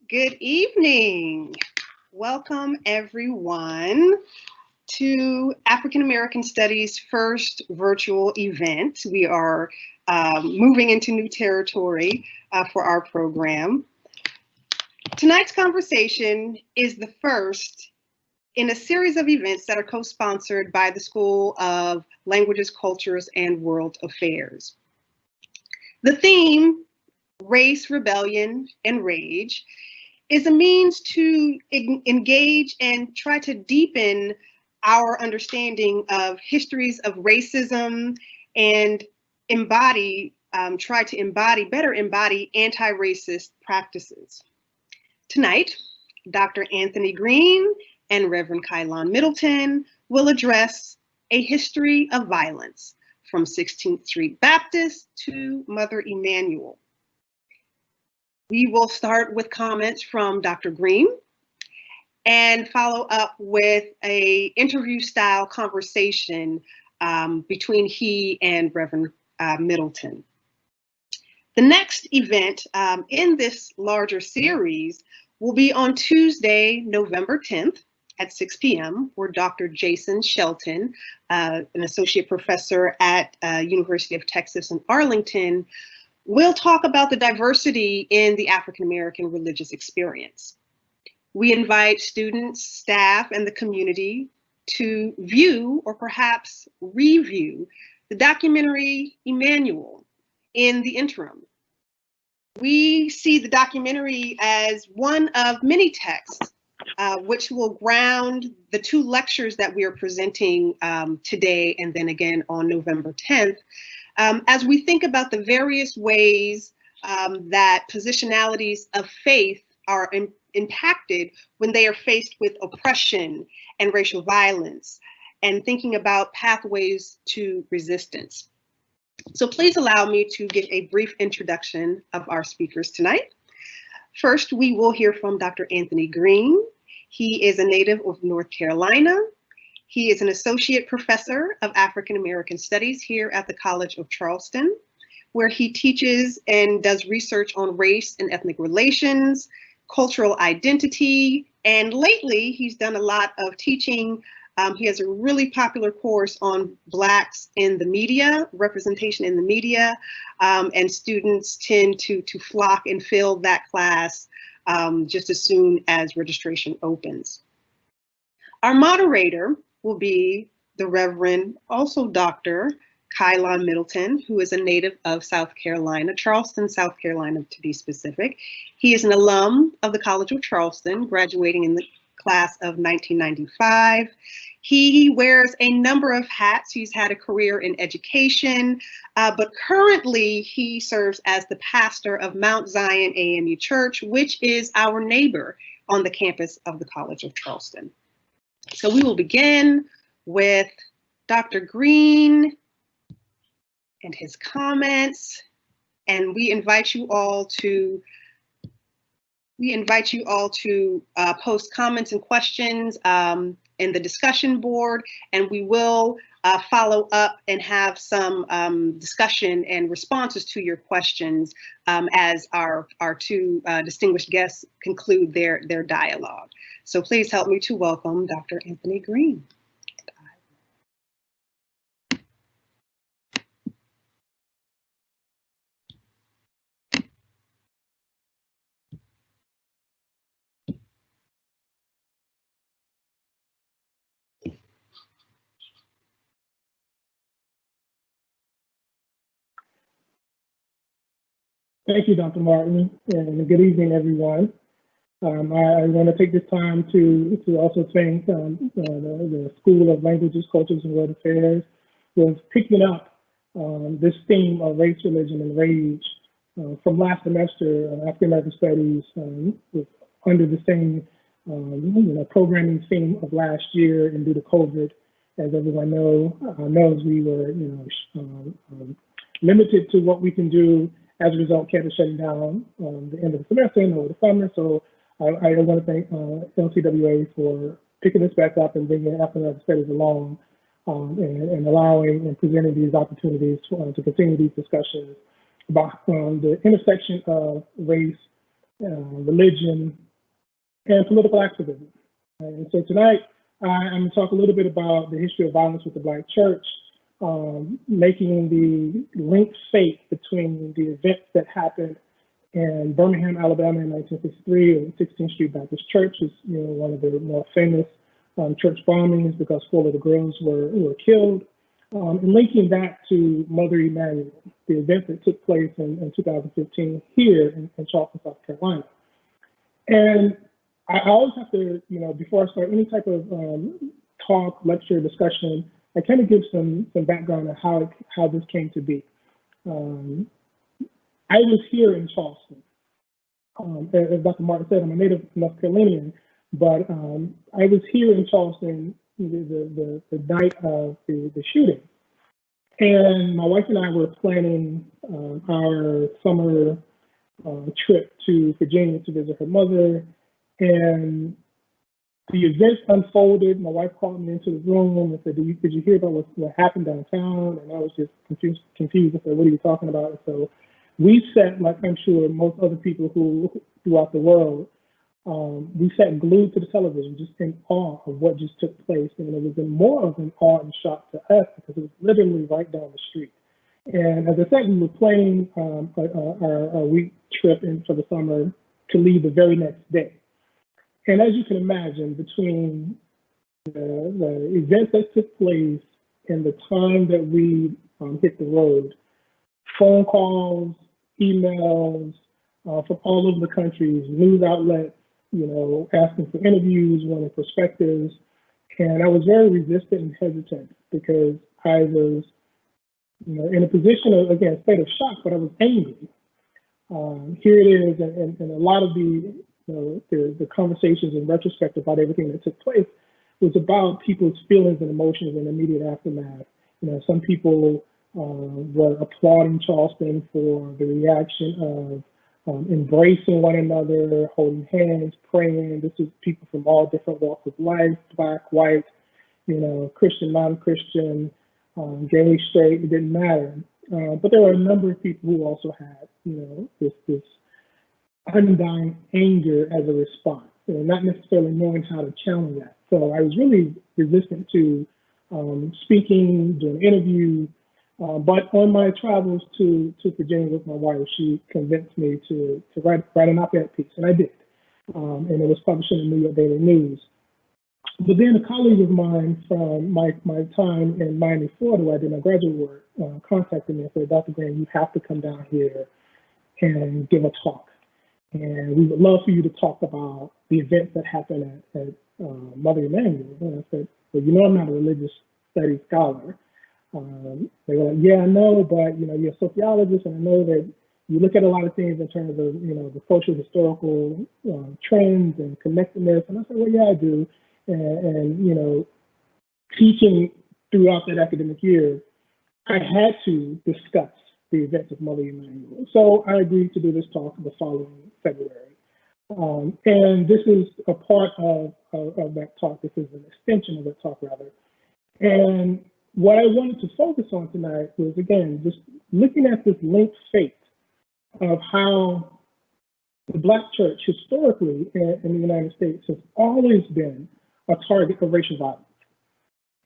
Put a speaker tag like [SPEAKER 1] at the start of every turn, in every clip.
[SPEAKER 1] Good evening. Welcome everyone to African American Studies' first virtual event. We are moving into new territory for our program. Tonight's conversation is the first in a series of events that are co-sponsored by the School of Languages, Cultures, and World Affairs. The theme, Race, Rebellion, and Rage, is a means to engage and try to deepen our understanding of histories of racism and better embody anti-racist practices. Tonight, Dr. Anthony Greene and Reverend Kylon Middleton will address a history of violence from 16th Street Baptist to Mother Emanuel. We will start with comments from Dr. Greene and follow up with an interview-style conversation between he and Reverend Middleton. The next event in this larger series will be on Tuesday, November 10th at 6 p.m., where Dr. Jason Shelton, an associate professor at University of Texas in Arlington, we'll talk about the diversity in the African American religious experience. We invite students, staff, and the community to view or perhaps review the documentary Emanuel in the interim. We see the documentary as one of many texts which will ground the two lectures that we are presenting today and then again on November 10th. As we think about the various ways that positionalities of faith are impacted when they are faced with oppression and racial violence, and thinking about pathways to resistance. So please allow me to give a brief introduction of our speakers tonight. First, we will hear from Dr. Anthony Greene. He is a native of North Carolina. He is an associate professor of African American Studies here at the College of Charleston, where he teaches and does research on race and ethnic relations, cultural identity, and lately he's done a lot of teaching. He has a really popular course on Blacks in the media, representation in the media, and students tend to flock and fill that class just as soon as registration opens. Our moderator will be the Reverend, also Dr. Kylon Middleton, who is a native of South Carolina, Charleston, South Carolina to be specific. He is an alum of the College of Charleston, graduating in the class of 1995. He wears a number of hats. He's had a career in education, but currently he serves as the pastor of Mount Zion AME Church, which is our neighbor on the campus of the College of Charleston. So we will begin with Dr. Greene and his comments, and we invite you all to post comments and questions in the discussion board, and we will follow up and have some discussion and responses to your questions as our two distinguished guests conclude their dialogue. So please help me to welcome Dr. Anthony Greene.
[SPEAKER 2] Thank you, Dr. Martin, and good evening, everyone. I want to take this time to also thank the School of Languages, Cultures, and World Affairs for picking up this theme of race, religion, and rage from last semester. African American Studies was under the same programming theme of last year, and due to COVID, as everyone knows, we were limited to what we can do. As a result, campus shutting down the end of the semester and over the summer. So I want to thank LCWA for picking this back up and bringing African American Studies along and allowing and presenting these opportunities to continue these discussions about the intersection of race, religion, and political activism. And so tonight, I'm going to talk a little bit about the history of violence with the Black church, making the link fate between the events that happened in Birmingham, Alabama in 1963, and 16th Street Baptist Church is one of the more famous church bombings because 4 of the girls were killed, and linking that to Mother Emanuel, the event that took place in 2015 here in Charleston, South Carolina. And I always have to, before I start any type of talk, lecture, discussion, I kind of give some background on how this came to be. I was here in Charleston. As Dr. Martin said, I'm a native North Carolinian, but I was here in Charleston the night of the shooting. And my wife and I were planning our summer trip to Virginia to visit her mother. And the event unfolded. My wife called me into the room and said, did you hear about what happened downtown? And I was just confused. I said, what are you talking about? And so we sat, like I'm sure most other people who throughout the world, we sat glued to the television, just in awe of what just took place. And it was more of an awe and shock to us because it was literally right down the street. And as I said, we were planning our week trip in for the summer to leave the very next day. And as you can imagine, between the events that took place and the time that we hit the road, phone calls, emails from all over the country, news outlets, asking for interviews, wanting perspectives. And I was very resistant and hesitant because I was, in a position of, again, state of shock, but I was angry. Here it is, and a lot of the conversations in retrospect about everything that took place was about people's feelings and emotions in the immediate aftermath. Some people were applauding Charleston for the reaction of embracing one another, holding hands, praying. This is people from all different walks of life, Black, white, Christian, non-Christian, gay, straight, it didn't matter. But there were a number of people who also had, this undying anger as a response, not necessarily knowing how to challenge that. So I was really resistant to speaking, doing interviews, but on my travels to Virginia with my wife, she convinced me to write an op-ed piece, and I did. And it was published in the New York Daily News. But then a colleague of mine from my time in Miami, Florida, where I did my graduate work, contacted me and said, Dr. Greene, you have to come down here and give a talk. And we would love for you to talk about the events that happened at Mother Emanuel. And I said, well, I'm not a religious studies scholar. They were like, yeah, I know, but, you're a sociologist, and I know that you look at a lot of things in terms of, the social historical trends and connectedness. And I said, well, yeah, I do. And teaching throughout that academic year, I had to discuss the events of Mother Emanuel. So I agreed to do this talk the following February. And this is a part of that talk. This is an extension of that talk, rather. And what I wanted to focus on tonight was, again, just looking at this linked fate of how the Black church historically in the United States has always been a target of racial violence.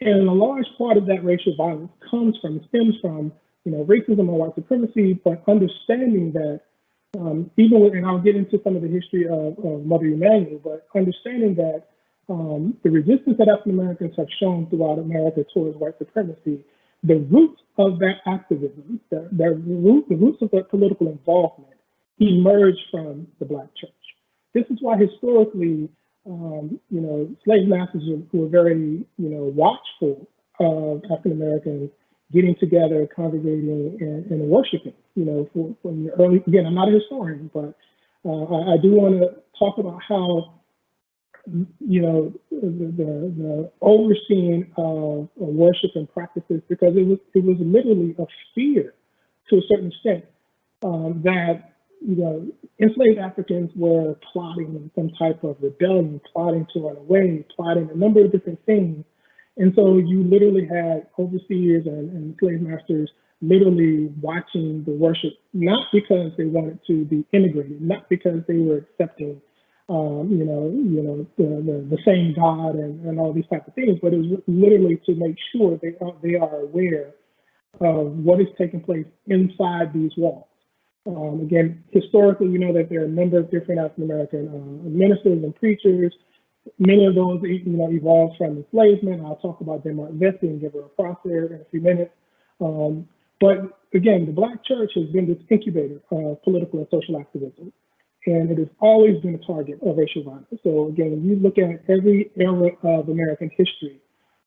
[SPEAKER 2] And a large part of that racial violence stems from, racism and white supremacy, but understanding that and I'll get into some of the history of Mother Emanuel, but understanding that the resistance that African Americans have shown throughout America towards white supremacy, the roots of that activism, the roots of that political involvement emerged from the Black church. This is why historically, slave masters were very, watchful of African Americans getting together, congregating, and worshiping. From the early. Again, I'm not a historian, but I do want to talk about how, the overseeing of worship and practices, because it was literally a fear, to a certain extent, that enslaved Africans were plotting some type of rebellion, plotting to run away, plotting a number of different things. And so you literally had overseers and slave masters literally watching the worship, not because they wanted to be integrated, not because they were accepting, the same God and all these type of things, but it was literally to make sure they are aware of what is taking place inside these walls. Again, historically, we know that there are a number of different African American ministers and preachers. Many of those, evolved from enslavement. I'll talk about Denmark Vesey and give her a cross there in a few minutes. But again, the Black church has been this incubator of political and social activism, and it has always been a target of racial violence. So again, when you look at every era of American history,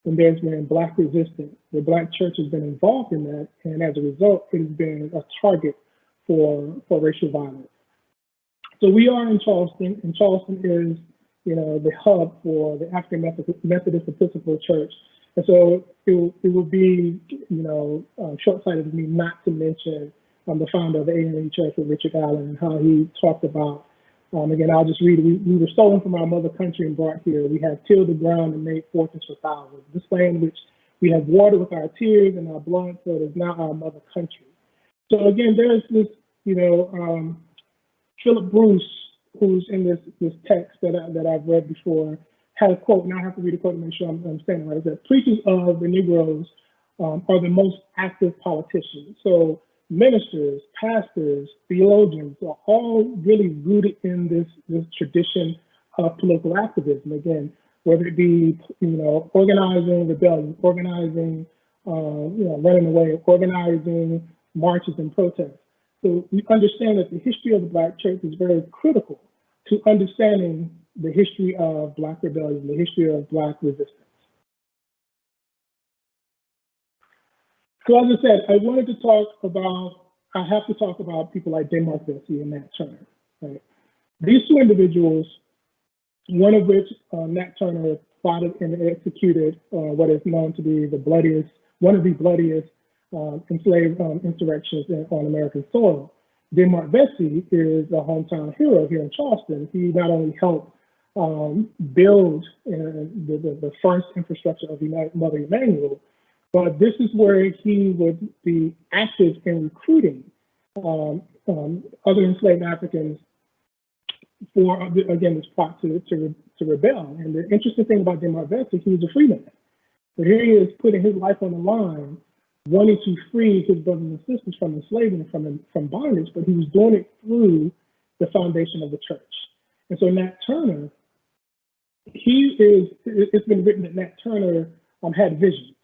[SPEAKER 2] when there's been Black resistance, the Black church has been involved in that, and as a result, it has been a target for racial violence. So we are in Charleston, and Charleston is, the hub for the African Methodist Episcopal Church. And so it would be, short-sighted of me not to mention the founder of the AME Church with Richard Allen and how he talked about, again, I'll just read it. We were stolen from our mother country and brought here. We have tilled the ground and made fortunes for thousands. This land which we have watered with our tears and our blood, so it is now our mother country. So again, there's this, Philip Bruce, who's in this text that I've read before, had a quote, and I have to read a quote to make sure I'm saying it right. It says, preachers of the Negroes are the most active politicians. So ministers, pastors, theologians are all really rooted in this tradition of political activism. Again, whether it be, organizing rebellion, organizing, running away, organizing marches and protests. So we understand that the history of the Black church is very critical to understanding the history of Black rebellion, the history of Black resistance. So as I said, I have to talk about people like Denmark Vesey and Nat Turner. Right? These two individuals, one of which, Nat Turner, plotted and executed what is known to be one of the bloodiest enslaved insurrections on American soil. Denmark Vesey is a hometown hero here in Charleston. He not only helped build the first infrastructure of Mother Emanuel, but this is where he would be active in recruiting other enslaved Africans for, again, this plot to rebel. And the interesting thing about Denmark Vesey, he was a free man. So here he is putting his life on the line, wanting to free his brothers and sisters from enslavement, from bondage, but he was doing it through the foundation of the church. And so Nat Turner, it's been written that Nat Turner had visions,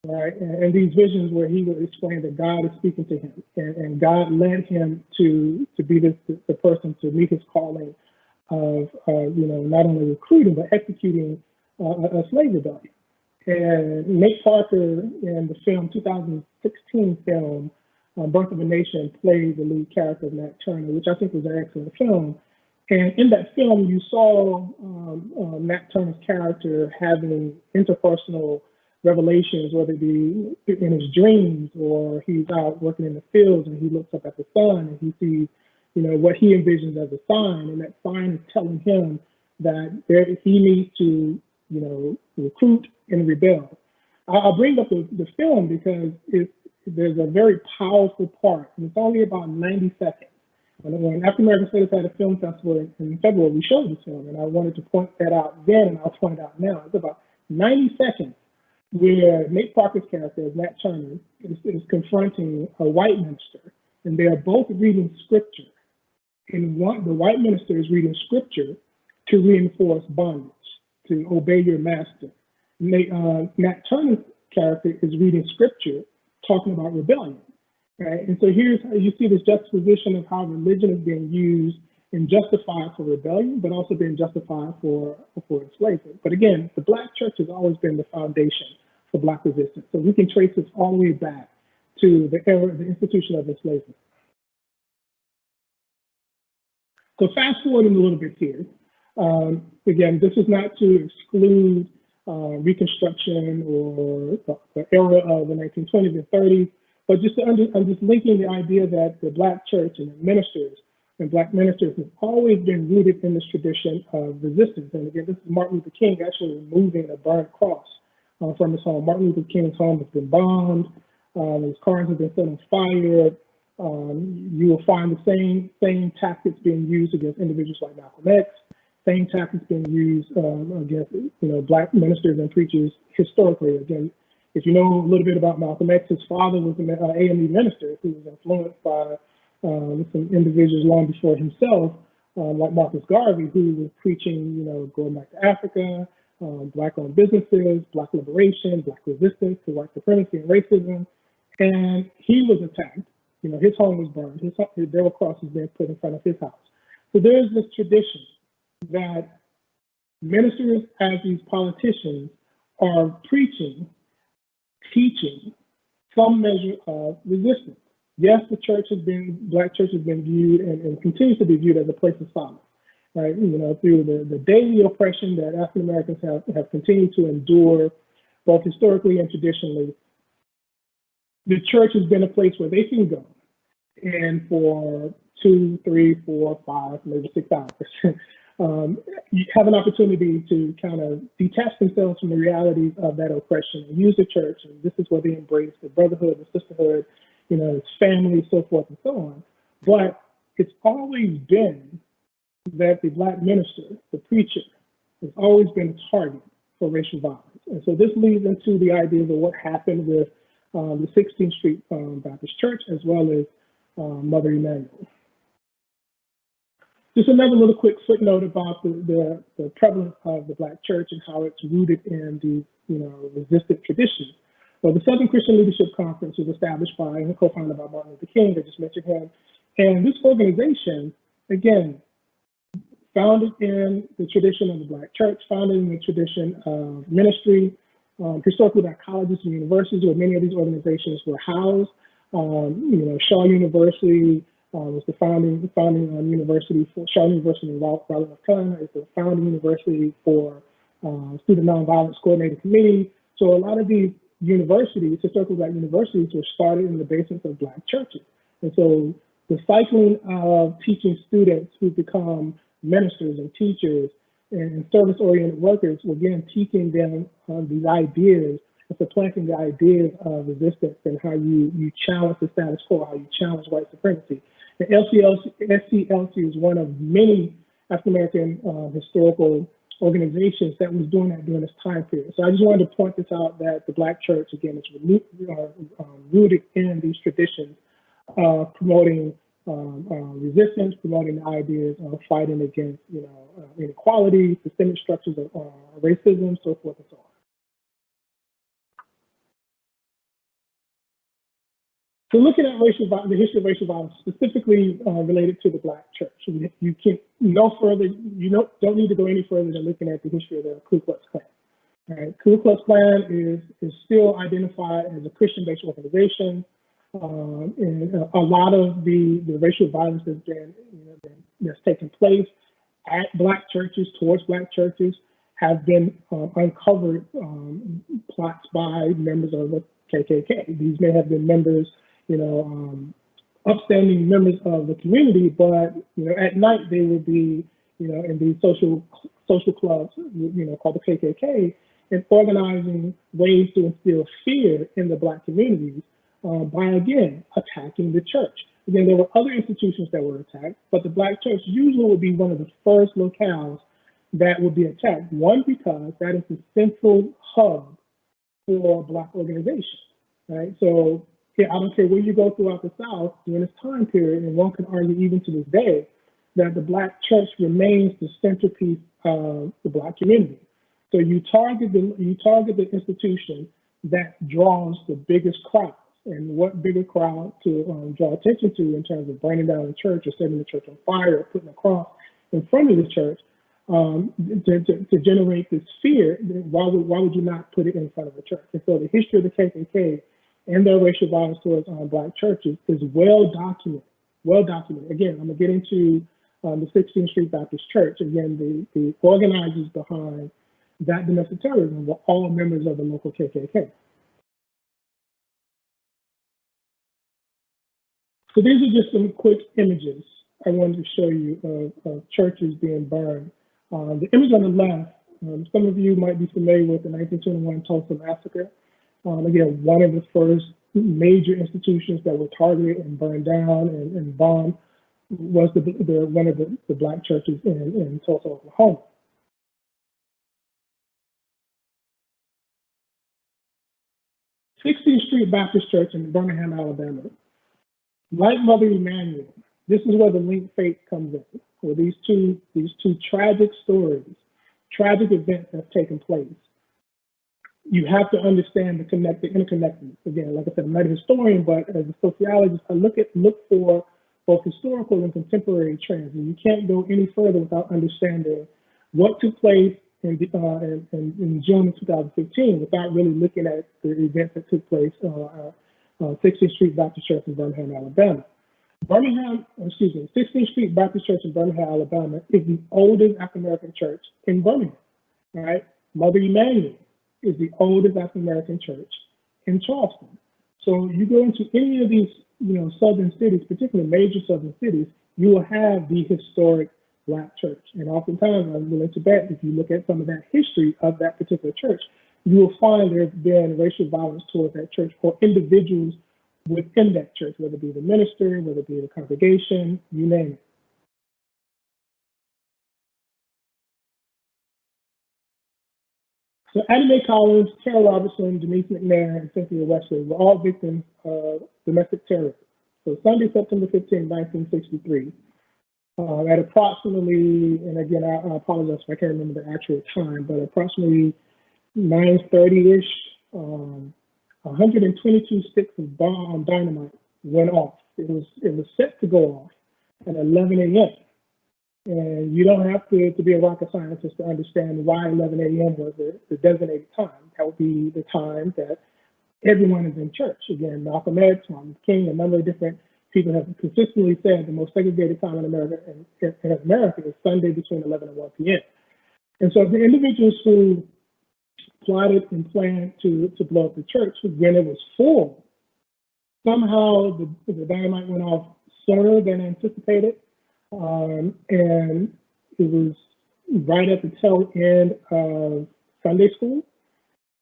[SPEAKER 2] right? And these visions where he would explain that God is speaking to him, and God led him to be the person to meet his calling of, not only recruiting, but executing a slave rebellion. And Nate Parker in the 2016 film, Birth of a Nation, played the lead character of Nat Turner, which I think was an excellent film. And in that film, you saw Nat Turner's character having interpersonal revelations, whether it be in his dreams or he's out working in the fields and he looks up at the sun and he sees, what he envisions as a sign. And that sign is telling him that he needs to, recruit and rebel. I'll bring up the film because there's a very powerful part, and it's only about 90 seconds. When African American Studies had a film festival in February, we showed this film, and I wanted to point that out then, and I'll point it out now. It's about 90 seconds where Nate Parker's character, Nat Turner, is confronting a white minister, and they are both reading scripture. And the white minister is reading scripture to reinforce bondage, to obey your master. Nat Turner's character is reading scripture, talking about rebellion, right? And so here's how you see this juxtaposition of how religion is being used and justified for rebellion, but also being justified for enslavement. But again, the Black church has always been the foundation for Black resistance. So we can trace this all the way back to the era of the institution of enslavement. So fast forwarding a little bit here. Again, this is not to exclude Reconstruction or the era of the 1920s and 30s, but I'm just linking the idea that the Black church and the ministers and Black ministers have always been rooted in this tradition of resistance. And again, this is Martin Luther King actually removing a burned cross from his home. Martin Luther King's home has been bombed. His cars have been set on fire. You will find the same tactics being used against individuals like Malcolm X, same tactics being used against Black ministers and preachers historically. Again, if you know a little bit about Malcolm X, his father was an AME minister who was influenced by some individuals long before himself, like Marcus Garvey, who was preaching, going back to Africa, Black-owned businesses, Black liberation, Black resistance to white supremacy and racism. And he was attacked. His home was burned. There were crosses being put in front of his house. So there's this tradition that ministers, as these politicians, are preaching, teaching some measure of resistance. Yes, Black church has been viewed and continues to be viewed as a place of solace, right? Through the daily oppression that African Americans have continued to endure, both historically and traditionally. The church has been a place where they can go and for 2, 3, 4, 5, maybe 6 hours, you have an opportunity to kind of detach themselves from the realities of that oppression and use the church. And this is where they embrace the brotherhood, the sisterhood, it's family, so forth and so on. But it's always been that the Black minister, the preacher, has always been a target for racial violence. And so this leads into the ideas of what happened with the 16th Street Baptist Church, as well as Mother Emanuel. Just another little quick footnote about the prevalence of the Black church and how it's rooted in these, resistant traditions. Well, the Southern Christian Leadership Conference was established by and co-founded by Martin Luther King. I just mentioned him. And this organization, again, founded in the tradition of the Black church, founded in the tradition of ministry, historically by colleges and universities where many of these organizations were housed. Shaw University was the founding university for Shaw University in Raleigh, North Carolina. It's the founding university for Student Nonviolence Coordinating Committee. So a lot of these universities, historically Black universities, were started in the basements of Black churches. And so the cycling of teaching students who become ministers and teachers and service-oriented workers, again, teaching them these ideas and supplanting the ideas of resistance and how you challenge the status quo, how you challenge white supremacy. And SCLC is one of many African-American historical organizations that was doing that during this time period. So I just wanted to point this out, that the Black church, again, is rooted in these traditions of promoting resistance, promoting the ideas of fighting against, inequality, systemic structures of racism, so forth and so on. So looking at the history of racial violence, specifically related to the Black church, you can no further. You don't need to go any further than looking at the history of the Ku Klux Klan. All right, Ku Klux Klan is still identified as a Christian-based organization. And a lot of the racial violence that's taken place at Black churches, towards Black churches, have been uncovered plots by members of the KKK. These may have been members, upstanding members of the community, but at night they would be, in these social clubs, called the KKK, and organizing ways to instill fear in the Black communities. By, again, attacking the church. Again, there were other institutions that were attacked, but the Black church usually would be one of the first locales that would be attacked. One, because that is the central hub for Black organizations, right? So I don't care where you go throughout the South during this time period, and one can argue even to this day, that the Black church remains the centerpiece of the Black community. So you target the institution that draws the biggest crowd. And what bigger crowd to draw attention to in terms of burning down the church or setting the church on fire or putting a cross in front of the church to generate this fear? Why would you not put it in front of the church? And so the history of the KKK and their racial violence towards Black churches is well documented. Well documented. Again, I'm gonna get into the 16th Street Baptist Church. Again, the organizers behind that domestic terrorism were all members of the local KKK. So these are just some quick images I wanted to show you of churches being burned. The image on the left, some of you might be familiar with the 1921 Tulsa Massacre. Again, one of the first major institutions that were targeted and burned down and bombed was one of the Black churches in Tulsa, Oklahoma. 16th Street Baptist Church in Birmingham, Alabama. Like Mother Emanuel, this is where the link faith comes in, where these two tragic stories, tragic events have taken place. You have to understand the interconnectedness. Again, like I said, I'm not a historian, but as a sociologist, I look for both historical and contemporary trends, and you can't go any further without understanding what took place in June of 2015 without really looking at the events that took place 16th Street Baptist Church in Birmingham, Alabama. 16th Street Baptist Church in Birmingham, Alabama is the oldest African-American church in Birmingham, right? Mother Emanuel is the oldest African-American church in Charleston. So you go into any of these, southern cities, particularly major southern cities, you will have the historic Black church. And oftentimes, I'm willing to bet, if you look at some of that history of that particular church, you will find there's been racial violence towards that church or individuals within that church, whether it be the minister, whether it be the congregation, you name it. So Addie Mae Collins, Carol Robertson, Denise McNair, and Cynthia Wesley were all victims of domestic terrorism. So Sunday, September 15, 1963, at approximately, and again, I apologize if I can't remember the actual time, but approximately 9:30-ish, 122 sticks of dynamite went off. It was set to go off at 11 a.m. And you don't have to be a rocket scientist to understand why 11 a.m. was the designated time. That would be the time that everyone is in church. Again, Malcolm X, Martin Luther King, a number of different people have consistently said the most segregated time in America is Sunday between 11 and 1 p.m. And so the individuals who plotted and planned to blow up the church, when it was full, somehow the dynamite went off sooner than anticipated. And it was right at the tail end of Sunday school.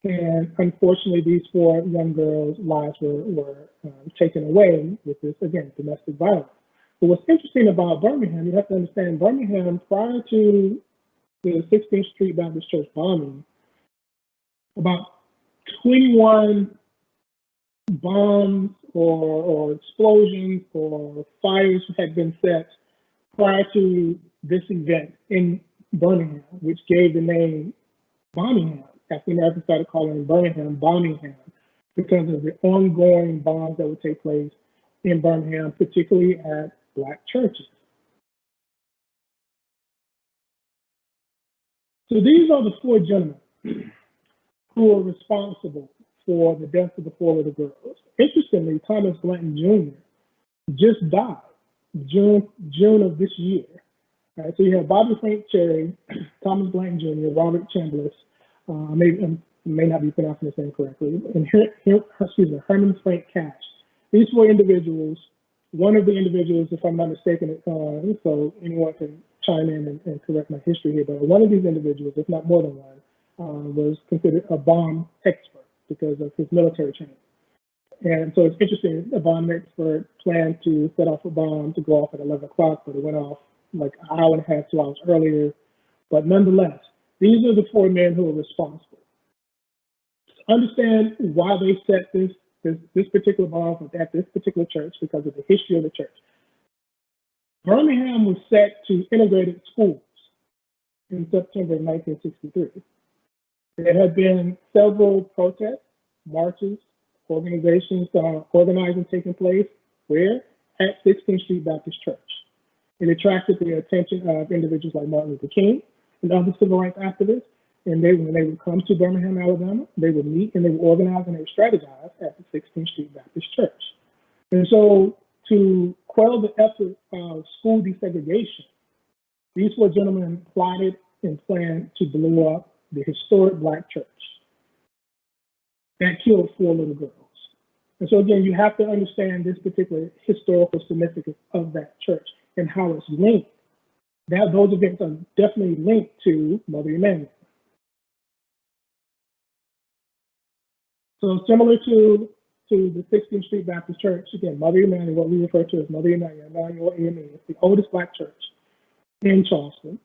[SPEAKER 2] And unfortunately, these 4 young girls' lives were taken away with this, again, domestic violence. But what's interesting about Birmingham, you have to understand Birmingham, prior to the 16th Street Baptist Church bombing, about 21 bombs or explosions or fires had been set prior to this event in Birmingham, which gave the name Birmingham. African Americans started calling Birmingham Birmingham because of the ongoing bombs that would take place in Birmingham, particularly at Black churches. So these are the 4 gentlemen who are responsible for the deaths of the 4 little girls. Interestingly, Thomas Blanton Jr. just died June of this year. All right, so you have Bobby Frank Cherry, Thomas Blanton Jr., Robert Chambliss, I may not be pronouncing his name correctly, and Herman Frank Cash. These 4 individuals, one of the individuals, if I'm not mistaken, so anyone can chime in and correct my history here, but one of these individuals, if not more than one, was considered a bomb expert because of his military training. And so it's interesting, a bomb expert planned to set off a bomb to go off at 11 o'clock, but it went off like an hour and a half, 2 hours earlier. But nonetheless, these are the 4 men who are responsible. Understand why they set this particular bomb at this particular church because of the history of the church. Birmingham was set to integrated schools in September of 1963. There had been several protests, marches, organizations organizing taking place where? At 16th Street Baptist Church. It attracted the attention of individuals like Martin Luther King and other civil rights activists. And when they would come to Birmingham, Alabama, they would meet and they would organize and they would strategize at the 16th Street Baptist Church. And so to quell the effort of school desegregation, these 4 gentlemen plotted and planned to blow up the historic Black church that killed 4 little girls. And so again, you have to understand this particular historical significance of that church and how it's linked. Those events are definitely linked to Mother Emanuel. So similar to to the 16th Street Baptist Church, again, Mother Emanuel, what we refer to as Mother Emanuel, Emanuel AME. It's the oldest Black church in Charleston.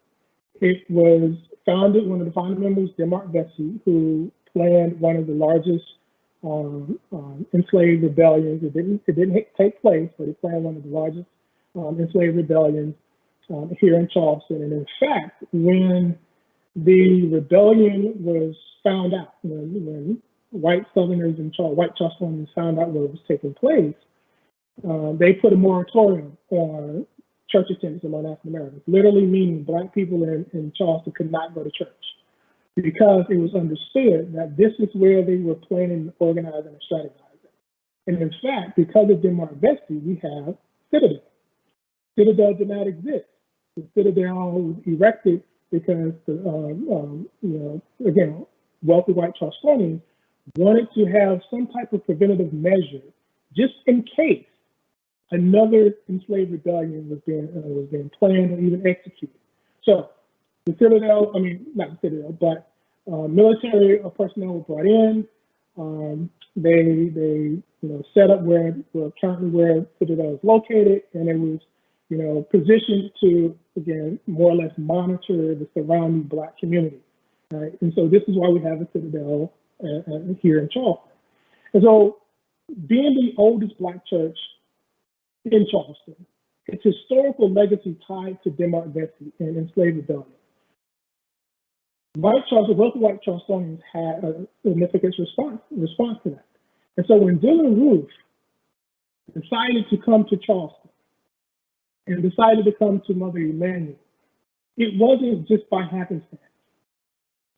[SPEAKER 2] It was founded, one of the founding members, Denmark Vesey, who planned one of the largest enslaved rebellions. It didn't take place, but he planned one of the largest enslaved rebellions here in Charleston. And in fact, when the rebellion was found out, when white Southerners and white Charlestonians found out what was taking place, they put a moratorium on church attendance among African Americans, literally meaning Black people in Charleston could not go to church because it was understood that this is where they were planning, organizing, and strategizing. And in fact, because of Denmark Vesey, we have Citadel. Citadel did not exist. The Citadel was erected because, again, wealthy white Charlestonians wanted to have some type of preventative measure just in case another enslaved rebellion was being planned or even executed. So the Citadel, not the Citadel, but military personnel were brought in. They set up currently where Citadel is located, and it was positioned to, again, more or less monitor the surrounding Black community. Right? And so this is why we have a Citadel here in Charleston. And so being the oldest Black church in Charleston, its historical legacy tied to Denmark Vesey and enslaved rebellion. Wealthy white Charlestonians had a significant response to that. And so when Dylan Roof decided to come to Charleston and decided to come to Mother Emanuel, it wasn't just by happenstance.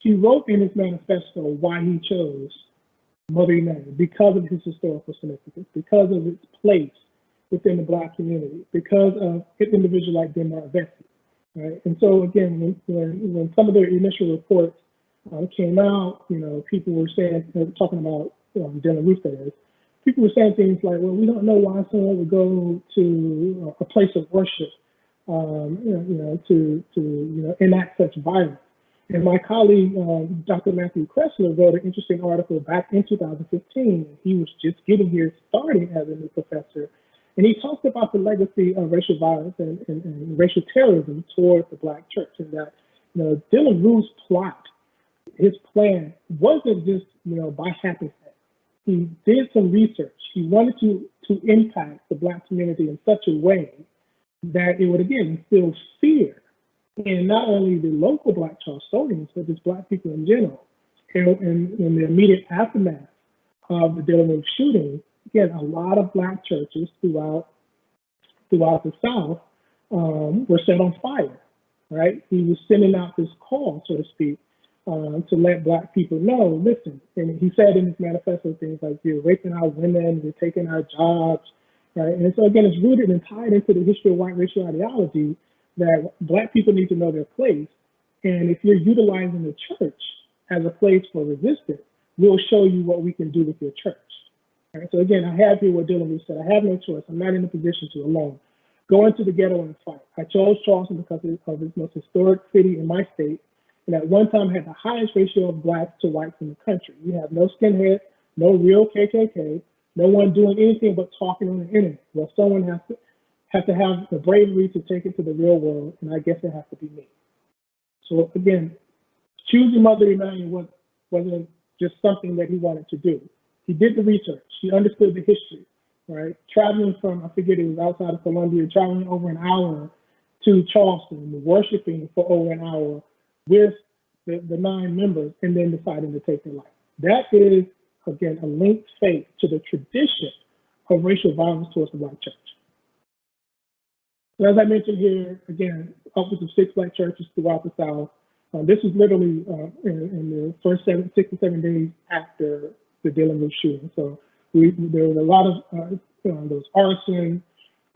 [SPEAKER 2] He wrote in his manifesto why he chose Mother Emanuel, because of his historical significance, because of its place within the Black community, because of an individual like Denmark Vesey. Right? And so again, when some of the initial reports came out, people were saying, talking about Dylan Roof, that is, people were saying things like, well, we don't know why someone would go to a place of worship, to enact such violence. And my colleague, Dr. Matthew Kressler, wrote an interesting article back in 2015. He was just getting here starting as a new professor. And he talked about the legacy of racial violence and racial terrorism towards the Black church, and that Dylan Roof's plot, his plan, wasn't just by happenstance. He did some research. He wanted to impact the Black community in such a way that it would again instill fear in not only the local Black Charlestonians, but just Black people in general. And in the immediate aftermath of the Dylan Roof shooting, again, a lot of Black churches throughout the South were set on fire, right? He was sending out this call, so to speak, to let Black people know, listen, and he said in his manifesto things like, you're raping our women, you're taking our jobs, right? And so again, it's rooted and tied into the history of white racial ideology that Black people need to know their place. And if you're utilizing the church as a place for resistance, we'll show you what we can do with your church. Right, so again, I have here what Dylan Roof said. I have no choice. I'm not in a position to alone go into the ghetto and fight. I chose Charleston because of its most historic city in my state, and at one time had the highest ratio of Blacks to whites in the country. We have no skinheads, no real KKK, no one doing anything but talking on the internet. Well, someone has to have the bravery to take it to the real world, and I guess it has to be me. So again, choosing Mother Emanuel wasn't just something that he wanted to do. He did the research. He understood the history, right? Traveling from, I forget, it was outside of Columbia, traveling over an hour to Charleston, worshiping for over an hour with the 9 members, and then deciding to take their life. That is, again, a linked faith to the tradition of racial violence towards the Black church. So as I mentioned here, again, upwards of 6 Black churches throughout the South. This was literally in the first 6 to 7 days after the Dylan Roof shooting. So there was a lot of there was arson,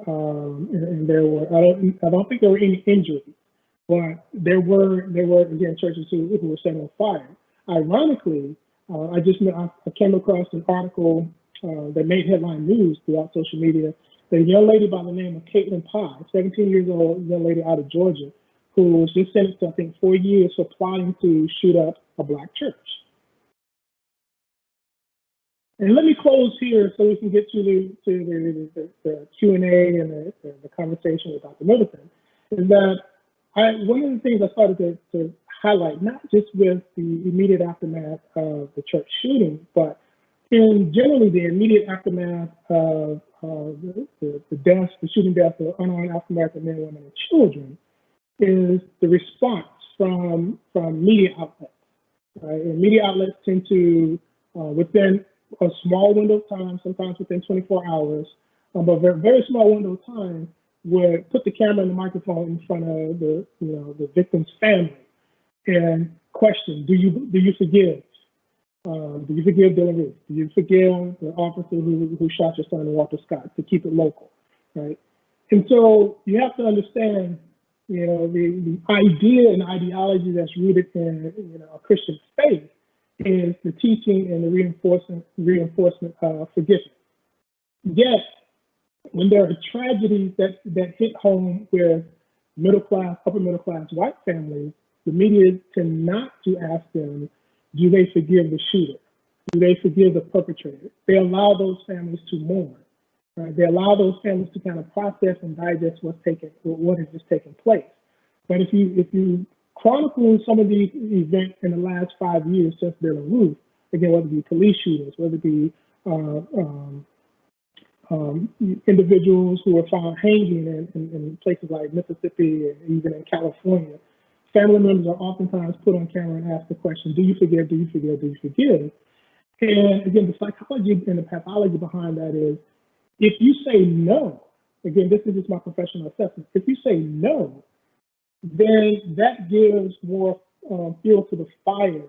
[SPEAKER 2] and there were I don't think there were any injuries, but there were again churches who were set on fire. Ironically, I came across an article that made headline news throughout social media. The young lady by the name of Caitlin Pye, 17 years old, young lady out of Georgia, who was just sentenced to, I think, 4 years for plotting to shoot up a Black church. And let me close here so we can get to the Q&A and the conversation with Dr. Middleton, is that one of the things I started to highlight, not just with the immediate aftermath of the church shooting, but in generally the immediate aftermath of the deaths, the shooting deaths of unarmed African American men, women, and children, is the response from media outlets. Right? And media outlets tend to, within a small window of time, sometimes within 24 hours, but a very small window of time, would put the camera and the microphone in front of the victim's family and question, do you forgive? Do you forgive Dylan Reese? Do you forgive the officer who shot your son, Walter Scott, to keep it local, right? And so you have to understand, the idea and ideology that's rooted in a Christian faith is the teaching and the reinforcement of forgiveness. Yet, when there are tragedies that hit home with upper middle class white families, the media tend not to ask them, do they forgive the shooter? Do they forgive the perpetrator? They allow those families to mourn. Right? They allow those families to kind of process and digest what has just taken place. But if you chronicle some of these events in the last 5 years since Dylan Roof, again, whether it be police shootings, whether it be individuals who are found hanging in places like Mississippi and even in California, family members are oftentimes put on camera and asked the question, do you forgive, do you forgive, do you forgive? And again, the psychology and the pathology behind that is, if you say no, again, this is just my professional assessment, if you say no, then that gives more fuel to the fire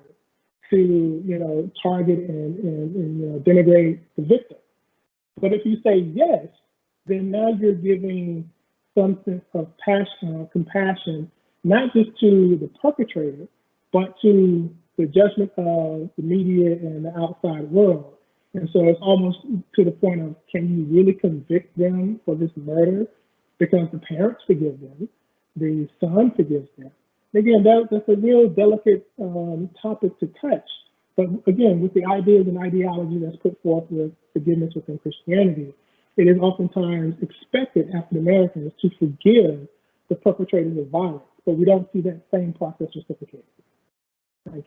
[SPEAKER 2] to, target and denigrate the victim. But if you say yes, then now you're giving some sense of passion, compassion, not just to the perpetrator, but to the judgment of the media and the outside world. And so it's almost to the point of, can you really convict them for this murder? Because the parents forgive them, the son forgives them. Again, that's a real delicate topic to touch. But again, with the ideas and ideology that's put forth with forgiveness within Christianity, it is oftentimes expected African Americans to forgive the perpetrators of violence, but we don't see that same process reciprocated. Thank you.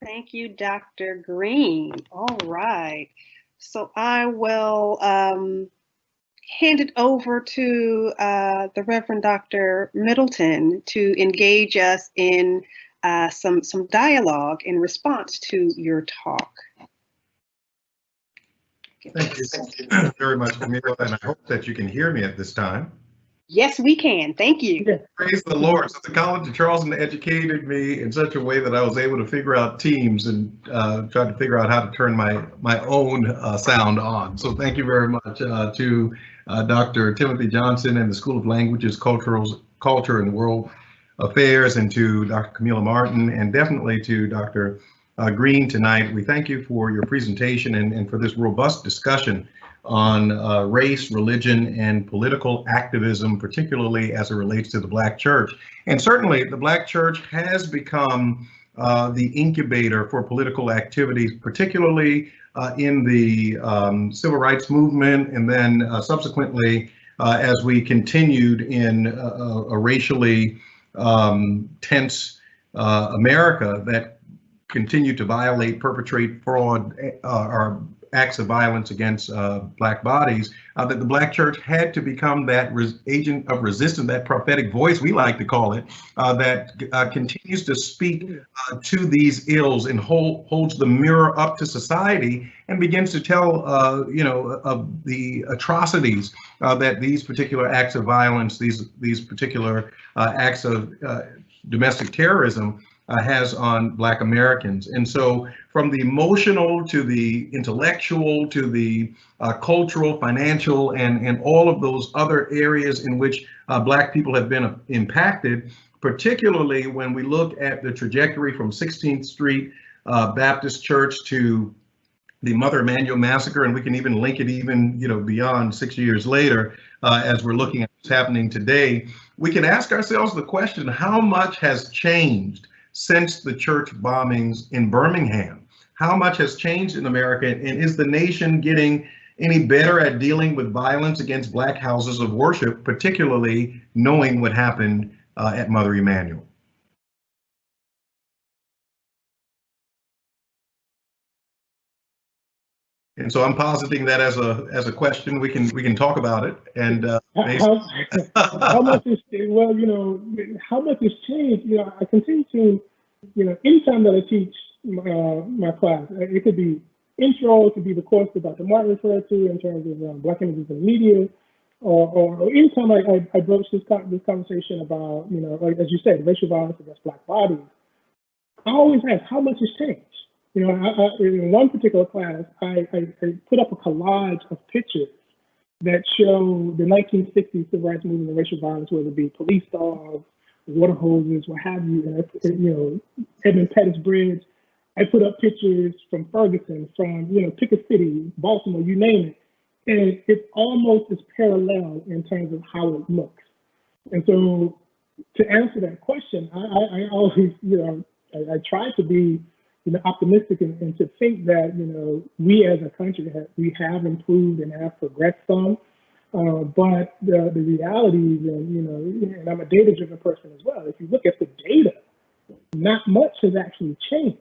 [SPEAKER 1] Thank you, Dr. Greene. All right. So I will hand it over to the Reverend Dr. Middleton to engage us in some dialogue in response to your talk.
[SPEAKER 3] Thank you very much, Camila, and I hope that you can hear me at this time.
[SPEAKER 1] Yes, we can. Thank you.
[SPEAKER 3] Praise the Lord. So the College of Charleston educated me in such a way that I was able to figure out Teams and try to figure out how to turn my own sound on. So thank you very much to Dr. Timothy Johnson and the School of Languages, Culture and World Affairs, and to Dr. Camila Martin, and definitely to Dr. Greene tonight. We thank you for your presentation and for this robust discussion on race, religion, and political activism, particularly as it relates to the Black church. And certainly the Black church has become the incubator for political activities, particularly in the civil rights movement, and then subsequently as we continued in a racially tense America that continued to violate, perpetrate fraud, or acts of violence against Black bodies, that the Black church had to become that agent of resistance, that prophetic voice, we like to call it, that continues to speak to these ills and holds the mirror up to society and begins to tell, of the atrocities that these particular acts of violence, these particular acts of domestic terrorism has on Black Americans. And so from the emotional to the intellectual to the cultural, financial, and all of those other areas in which Black people have been impacted, particularly when we look at the trajectory from 16th Street Baptist Church to the Mother Emanuel massacre, and we can even link it even beyond 6 years later as we're looking at what's happening today. We can ask ourselves the question, how much has changed since the church bombings in Birmingham? how much has changed in America, and is the nation getting any better at dealing with violence against Black houses of worship, particularly knowing what happened at Mother Emanuel? And so I'm positing that as a question. We can talk about it. And
[SPEAKER 2] how much is, well, how much has changed? I continue to, anytime that I teach my class, it could be intro, it could be the course that Dr. Martin referred to in terms of Black images in media, or anytime I broach this conversation about, like, as you said, racial violence against Black bodies, I always ask, how much has changed? In one particular class, I put up a collage of pictures that show the 1960s civil rights movement and racial violence, whether it be police dogs, water hoses, what have you, and Edmund Pettus Bridge. I put up pictures from Ferguson, from Pickett City, Baltimore, you name it, and it's almost as parallel in terms of how it looks. And so, to answer that question, I always, I try to be optimistic and to think that we as a country we have improved and have progressed some, but the realities, and I'm a data-driven person as well. If you look at the data, not much has actually changed.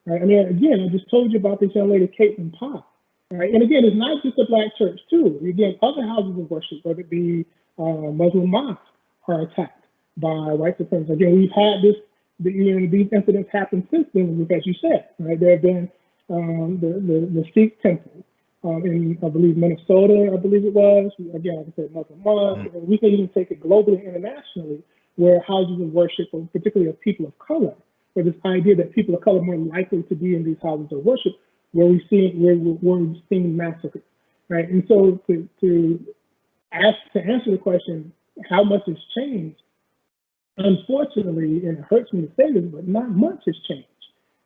[SPEAKER 2] Right? I mean, again, I just told you about this young lady, Caitlin Pop. Right? And again, it's not just a Black church too. Again, other houses of worship, whether it be Muslim mosques, are attacked by white supremacists. Again, we've had this. These incidents happen since then, as you said. Right? There have been the Sikh temple in, I believe, Minnesota. I believe it was. Again, like I said, Muslim mosques. We can even take it globally, internationally, where houses of worship, particularly of people of color, where this idea that people of color are more likely to be in these houses of worship, where we've seen massacres, right? And so to answer the question, how much has changed? Unfortunately, and it hurts me to say this, but not much has changed,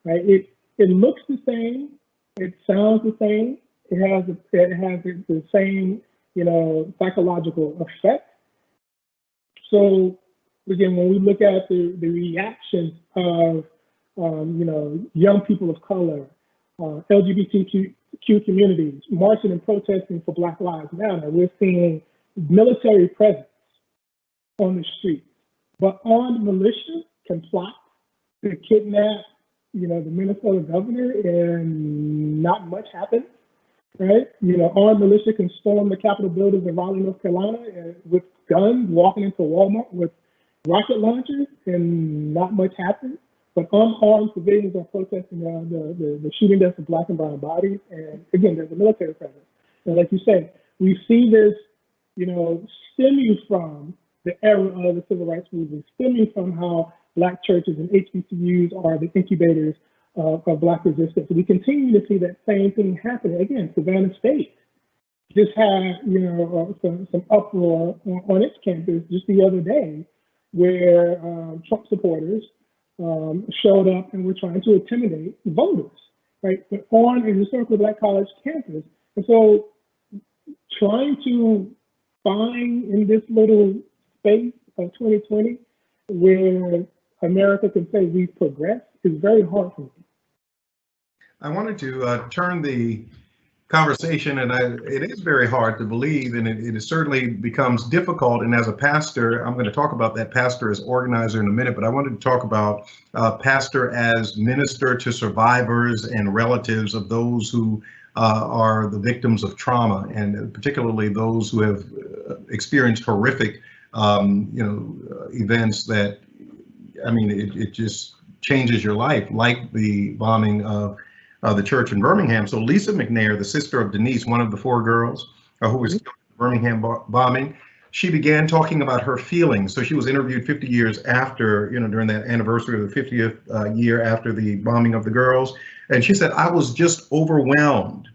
[SPEAKER 2] right? It looks the same, it sounds the same, it has the same psychological effect. So again, when we look at the reactions of young people of color, LGBTQ communities marching and protesting for Black Lives Matter, we're seeing military presence on the street. But armed militia can plot to kidnap, the Minnesota governor, and not much happens, right? Armed militia can storm the Capitol buildings in Raleigh, North Carolina, with guns, walking into Walmart with rocket launchers, and not much happens. But unarmed civilians are protesting the shooting deaths of Black and brown bodies, and again, there's a military presence. And like you said, we see this, stemming from the era of the civil rights movement, stemming from how Black churches and HBCUs are the incubators of Black resistance. So we continue to see that same thing happening. Again, Savannah State just had, some uproar on its campus just the other day, where Trump supporters showed up and were trying to intimidate voters, right? But on a historically Black college campus. And so trying to find in this little space of 2020 where America can say we've progressed is very hard for me.
[SPEAKER 3] I wanted to turn the conversation, and it is very hard to believe, and it certainly becomes difficult. And as a pastor, I'm going to talk about that pastor as organizer in a minute, but I wanted to talk about pastor as minister to survivors and relatives of those who are the victims of trauma, and particularly those who have experienced horrific events that, I mean, it just changes your life, like the bombing of the church in Birmingham. So Lisa McNair, the sister of Denise, one of the 4 girls who was killed in the Birmingham bombing, she began talking about her feelings. So she was interviewed 50 years after, during that anniversary of the 50th year after the bombing of the girls. And she said, I was just overwhelmed.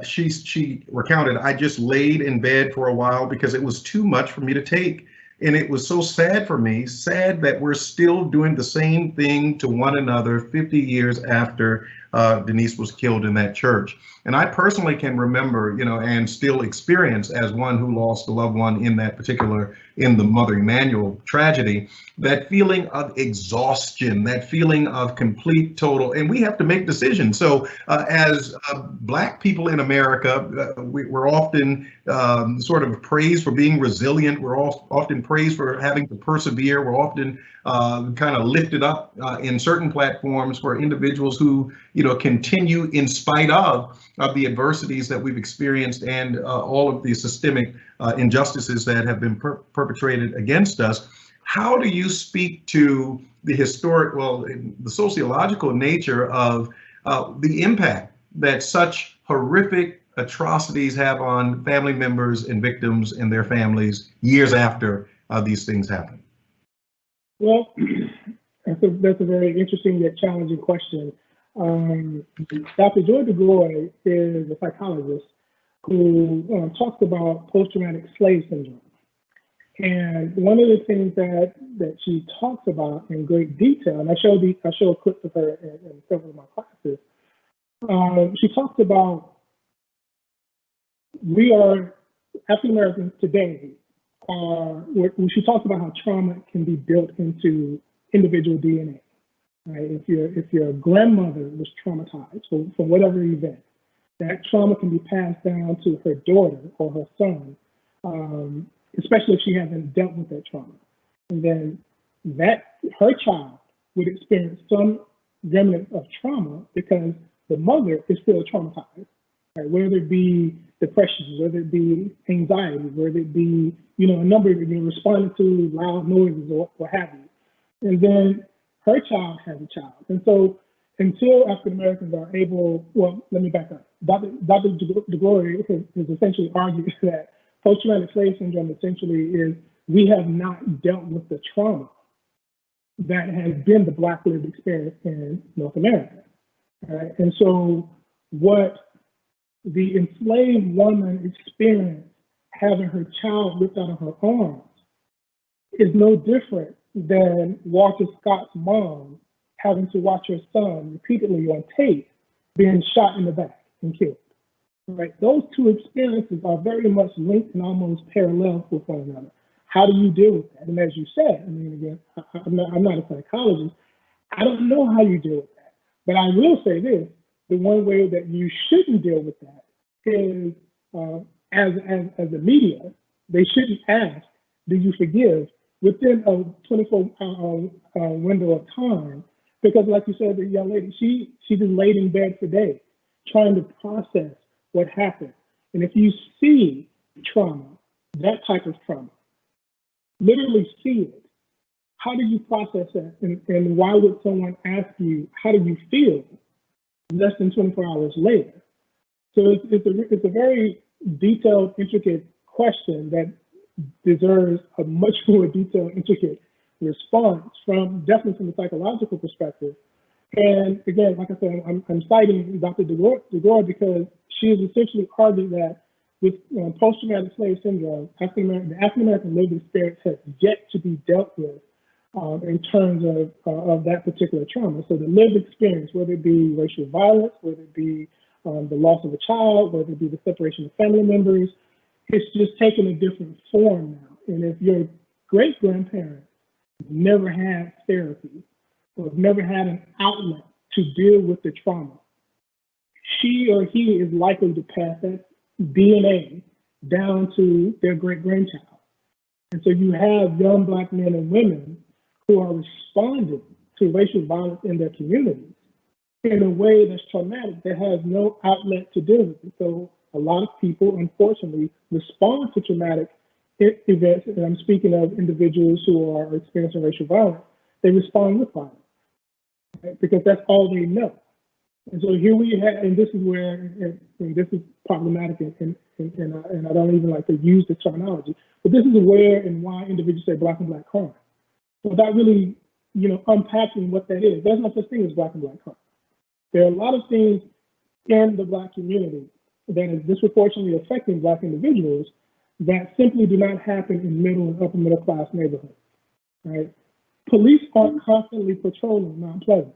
[SPEAKER 3] She recounted, I just laid in bed for a while because it was too much for me to take. And it was so sad for me, sad that we're still doing the same thing to one another 50 years after Denise was killed in that church. And I personally can remember, and still experience as one who lost a loved one in that particular in the Mother Emanuel tragedy, that feeling of exhaustion, that feeling of complete, total, and we have to make decisions. So as Black people in America, we're often sort of praised for being resilient. We're often praised for having to persevere. We're often kind of lifted up in certain platforms for individuals who, continue in spite of the adversities that we've experienced and all of the systemic injustices that have been perpetrated against us. How do you speak to the the sociological nature of the impact that such horrific atrocities have on family members and victims and their families years after these things happen?
[SPEAKER 2] Well, that's a very interesting yet challenging question. Dr. Joy DeGroy is a psychologist who talks about post-traumatic slave syndrome. And one of the things that she talks about in great detail, and I show clips of her in several of my classes, she talks about we are African Americans today when she talks about how trauma can be built into individual DNA. Right? If your grandmother was traumatized from whatever event, that trauma can be passed down to her daughter or her son, especially if she hasn't dealt with that trauma. And then her child would experience some remnant of trauma because the mother is still traumatized, right? Whether it be depression, whether it be anxiety, whether it be, a number of responding to loud noises or what have you. And then her child has a child. And so until African Americans are able, well, let me back up. Dr. DeGroy has essentially argued that post-traumatic slave syndrome essentially is we have not dealt with the trauma that has been the Black lived experience in North America. Right? And so what the enslaved woman experienced having her child ripped out of her arms is no different than Walter Scott's mom having to watch her son repeatedly on tape being shot in the back and killed. Right? Those two experiences are very much linked and almost parallel with one another. How do you deal with that? And as you said, again, I'm not a psychologist. I don't know how you deal with that. But I will say this, the one way that you shouldn't deal with that is as the media, they shouldn't ask, do you forgive within a 24-hour window of time? Because like you said, the young lady, she just laid in bed for days trying to process what happened. And if you see trauma, that type of trauma, literally see it, how do you process that? And why would someone ask you, how do you feel less than 24 hours later? So it's a very detailed, intricate question that deserves a much more detailed, intricate response definitely from a psychological perspective. And again, like I said, I'm citing Dr. DeGroy because she has essentially argued that with post-traumatic slave syndrome, the African American lived experience has yet to be dealt with in terms of that particular trauma. So the lived experience, whether it be racial violence, whether it be the loss of a child, whether it be the separation of family members, it's just taken a different form now. And if your great-grandparents never had therapy or never had an outlet to deal with the trauma, she or he is likely to pass that DNA down to their great-grandchild. And so you have young Black men and women who are responding to racial violence in their communities in a way that's traumatic, that has no outlet to deal with it. So a lot of people, unfortunately, respond to traumatic events, and I'm speaking of individuals who are experiencing racial violence, they respond with violence, right? Because that's all they know. And so here we have, and this is where, and this is problematic, and I don't even like to use the terminology, but this is where and why individuals say Black and Black crime, without really, unpacking what that is. There's no such thing as Black and Black crime. There are a lot of things in the Black community that is disproportionately affecting Black individuals that simply do not happen in middle and upper middle class neighborhoods, right? Police aren't constantly patrolling Mount Pleasant,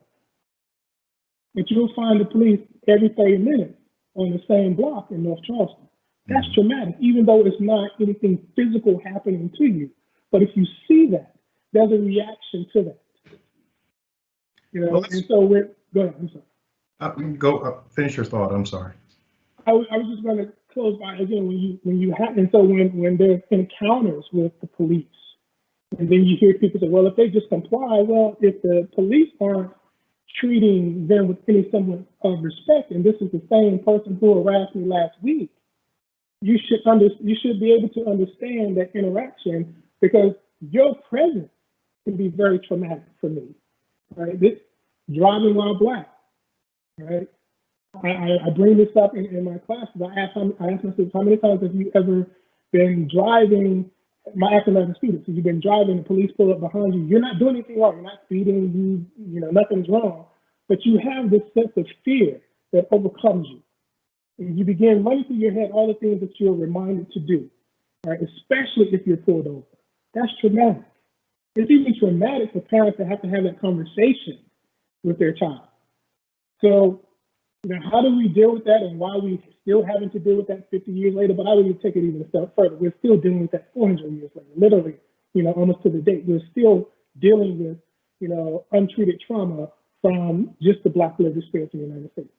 [SPEAKER 2] but you'll find the police every 30 minutes on the same block in North Charleston. That's traumatic, even though it's not anything physical happening to you. But if you see that, there's a reaction to that. You know,
[SPEAKER 3] Well,
[SPEAKER 2] and so go ahead, I'm sorry.
[SPEAKER 3] Finish your thought. I'm sorry.
[SPEAKER 2] I was just going to close by again when there's encounters with the police, and then you hear people say, well, if they just comply, well, if the police aren't treating them with any semblance of respect, and this is the same person who harassed me last week, you should be able to understand that interaction, because your presence can be very traumatic for me. Right? This driving while black. Right? I bring this up in my classes. I ask myself, how many times have you ever been driving? My African American students, if you've been driving, the police pull up behind you. You're not doing anything wrong. You're not speeding. You know, nothing's wrong. But you have this sense of fear that overcomes you. And you begin running through your head all the things that you're reminded to do, right? Especially if you're pulled over. That's traumatic. It's even traumatic for parents to have that conversation with their child. So, you know, how do we deal with that, and why are we still having to deal with that 50 years later? But I would even take it even a step further. We're still dealing with that 400 years later, literally, you know, almost to the date. We're still dealing with, you know, untreated trauma from just the Black lived experience in the United States.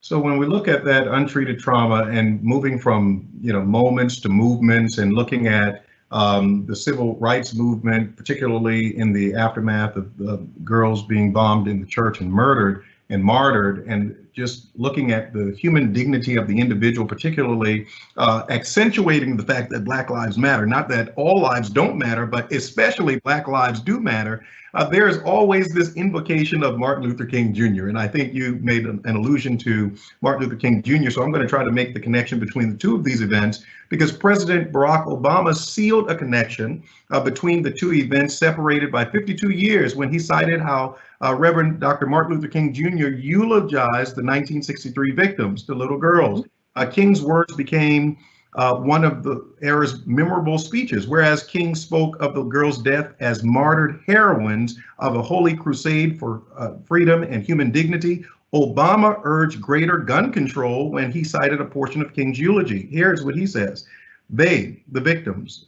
[SPEAKER 3] So when we look at that untreated trauma and moving from, you know, moments to movements, and looking at the civil rights movement, particularly in the aftermath of the girls being bombed in the church and murdered and martyred, and just looking at the human dignity of the individual, particularly accentuating the fact that Black lives matter, not that all lives don't matter, but especially Black lives do matter. There is always this invocation of Martin Luther King Jr. And I think you made an allusion to Martin Luther King Jr. So I'm going to try to make the connection between the two of these events, because President Barack Obama sealed a connection between the two events, separated by 52 years, when he cited how Reverend Dr. Martin Luther King Jr. eulogized the 1963 victims, the little girls. King's words became one of the era's memorable speeches, whereas King spoke of the girls' death as martyred heroines of a holy crusade for freedom and human dignity. Obama urged greater gun control when he cited a portion of King's eulogy. Here's what he says: "They, the victims,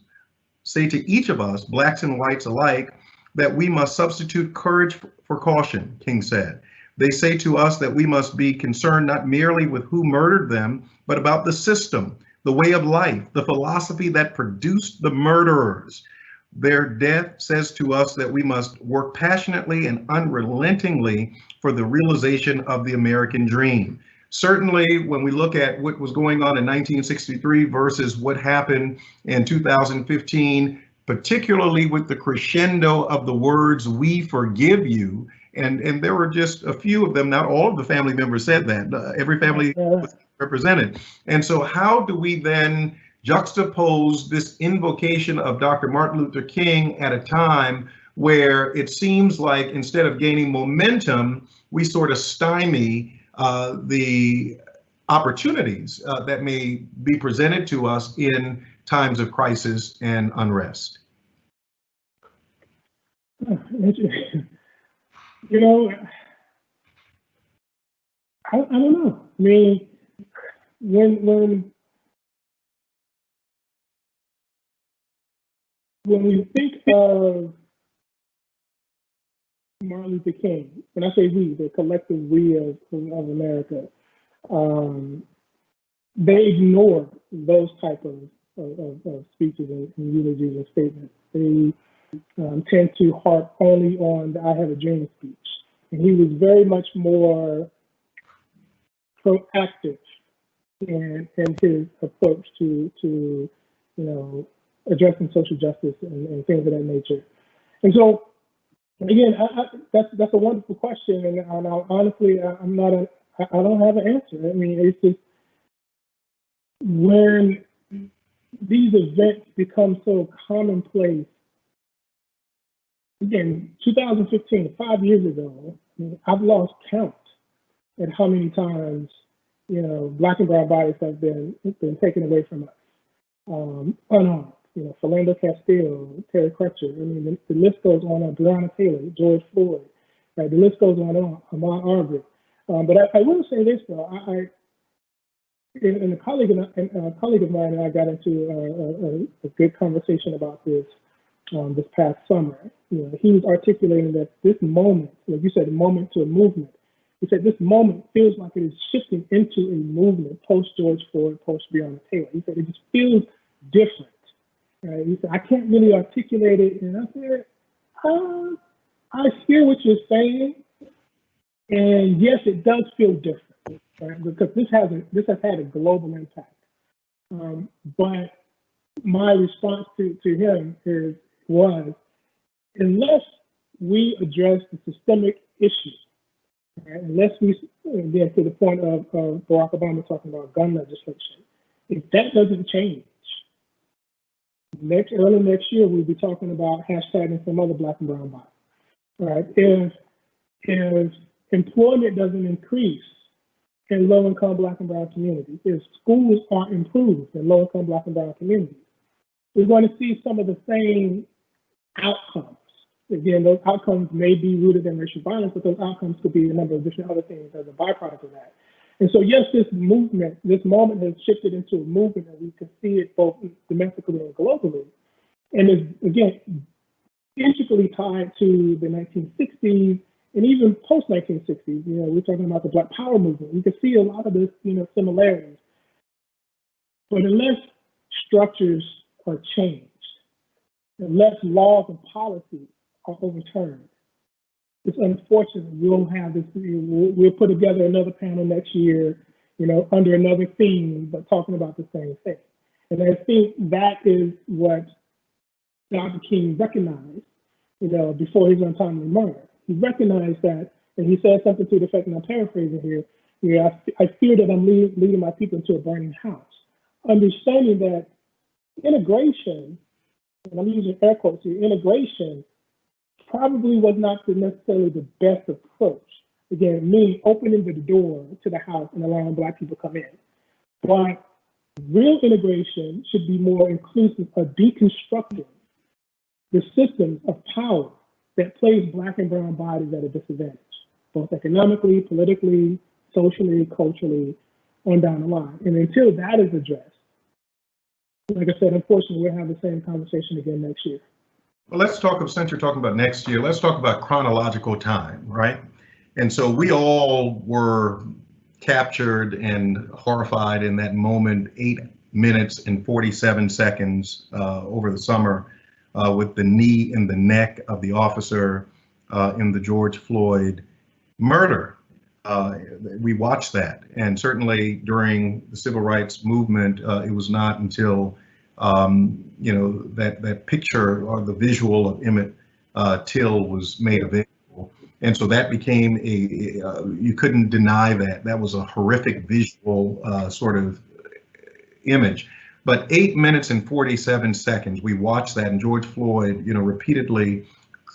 [SPEAKER 3] say to each of us, blacks and whites alike, that we must substitute courage for caution," King said. "They say to us that we must be concerned not merely with who murdered them, but about the system, the way of life, the philosophy that produced the murderers. Their death says to us that we must work passionately and unrelentingly for the realization of the American dream." Certainly, when we look at what was going on in 1963 versus what happened in 2015, particularly with the crescendo of the words, "we forgive you," and there were just a few of them, not all of the family members said that. Every family was represented. And so how do we then juxtapose this invocation of Dr. Martin Luther King at a time where it seems like, instead of gaining momentum, we sort of stymie the opportunities that may be presented to us in times of crisis and unrest?
[SPEAKER 2] You know, I don't know. I mean, when we think of Martin Luther King, when I say we, the collective we of America, they ignore those type of speeches and eulogies and statements. They tend to harp only on the "I Have a Dream" speech. And he was very much more proactive in his approach to you know, addressing social justice and things of that nature. And so, again, that's a wonderful question, and honestly, I don't have an answer. I mean, it's just when these events become so commonplace. Again, 2015, 5 years ago, I mean, I've lost count at how many times, you know, Black and brown bodies have been taken away from us, unarmed. You know, Philando Castile, Terry Crutcher. I mean, the list goes on. Breonna Taylor, George Floyd. Right, the list goes on. Ahmaud Arbery. But I will say this though. And a colleague of mine and I got into a good conversation about this this past summer. He was articulating that this moment, like you said, a moment to a movement. He said this moment feels like it is shifting into a movement post George Floyd, post Breonna Taylor. He said it just feels different. Right? He said I can't really articulate it, and I said, I hear what you're saying, and yes, it does feel different, right? Because this has had a global impact. But my response to him was, unless we address the systemic issues, right? Unless we get to the point of Barack Obama talking about gun legislation, if that doesn't change, early next year we'll be talking about hashtagging some other Black and brown body, right? If employment doesn't increase in low-income Black and brown communities, if schools aren't improved in low-income Black and brown communities, we're going to see some of the same outcomes. Again, those outcomes may be rooted in racial violence, but those outcomes could be a number of different other things as a byproduct of that. And so, yes, this moment has shifted into a movement, and we can see it both domestically and globally. And is, again, intricately tied to the 1960s and even post-1960s. We're talking about the Black Power movement. We can see a lot of this, similarities. But unless structures are changed, unless laws and policies are overturned, it's unfortunate we'll have this. We'll put together another panel next year, under another theme, but talking about the same thing. And I think that is what Dr. King recognized, before his untimely murder. He recognized that, and he said something to the effect, and I'm paraphrasing here, I fear that I'm leading my people into a burning house. Understanding that integration, and I'm using air quotes here, integration probably was not necessarily the best approach. Again, me opening the door to the house and allowing Black people come in. But real integration should be more inclusive of deconstructing the systems of power that place Black and brown bodies at a disadvantage, both economically, politically, socially, culturally, on down the line. And until that is addressed, like I said, unfortunately, we'll have the same conversation again next year.
[SPEAKER 3] Well, since you're talking about next year, let's talk about chronological time, right? And so we all were captured and horrified in that moment, 8 minutes and 47 seconds over the summer with the knee in the neck of the officer in the George Floyd murder. We watched that, and certainly during the civil rights movement, it was not until that picture or the visual of Emmett Till was made available, and so that became you couldn't deny that. That was a horrific visual sort of image. But 8 minutes and 47 seconds, we watched that, and George Floyd, repeatedly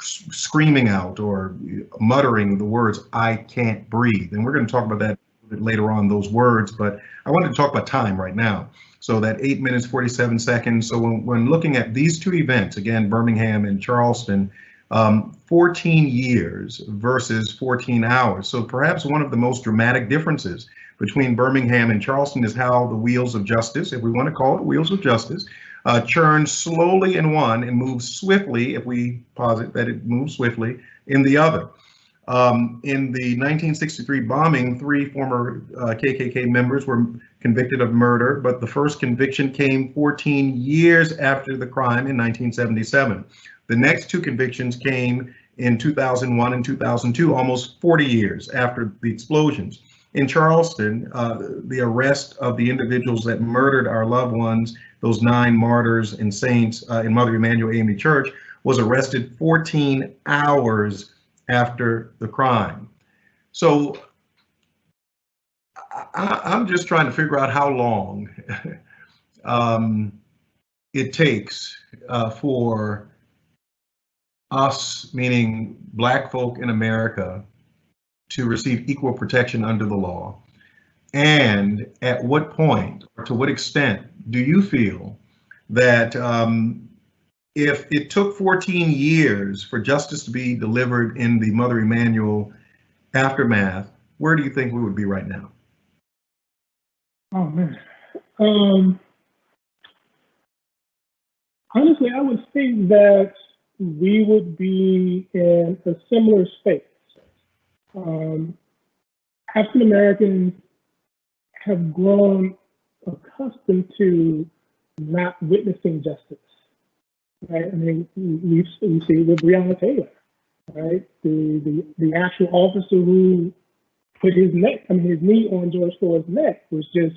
[SPEAKER 3] screaming out or muttering the words, "I can't breathe." And we're going to talk about that a little bit later on, those words, but I wanted to talk about time right now. So that 8 minutes, 47 seconds. So when looking at these two events, again, Birmingham and Charleston, 14 years versus 14 hours. So perhaps one of the most dramatic differences between Birmingham and Charleston is how the wheels of justice, if we want to call it wheels of justice, churn slowly in one and move swiftly, if we posit that it moves swiftly, in the other. In the 1963 bombing, 3 former KKK members were convicted of murder, but the first conviction came 14 years after the crime in 1977. The next 2 convictions came in 2001 and 2002, almost 40 years after the explosions. In Charleston, the arrest of the individuals that murdered our loved ones, those 9 martyrs and saints in Mother Emanuel AME Church, was arrested 14 hours after the crime. So I'm just trying to figure out how long it takes for us, meaning Black folk in America, to receive equal protection under the law. And at what point, or to what extent, do you feel that if it took 14 years for justice to be delivered in the Mother Emanuel aftermath, where do you think we would be right now?
[SPEAKER 2] Oh, man. Honestly, I would think that we would be in a similar space. African Americans have grown accustomed to not witnessing justice, right? I mean, we see with Breonna Taylor, right? The actual officer who put his knee on George Floyd's neck was just,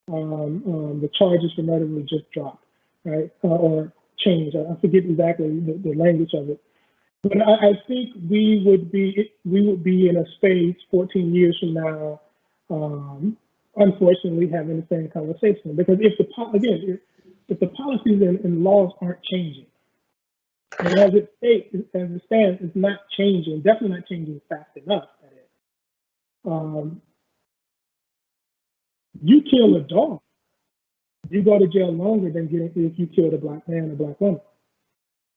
[SPEAKER 2] the charges for murder were just dropped, right? Or changed. I forget exactly the language of it. But I think we would be in a space 14 years from now, unfortunately, having the same conversation. Because if the policies and laws aren't changing, and as it stands, it's not changing. Definitely not changing fast enough. You kill a dog, you go to jail longer than if you killed a black man or black woman.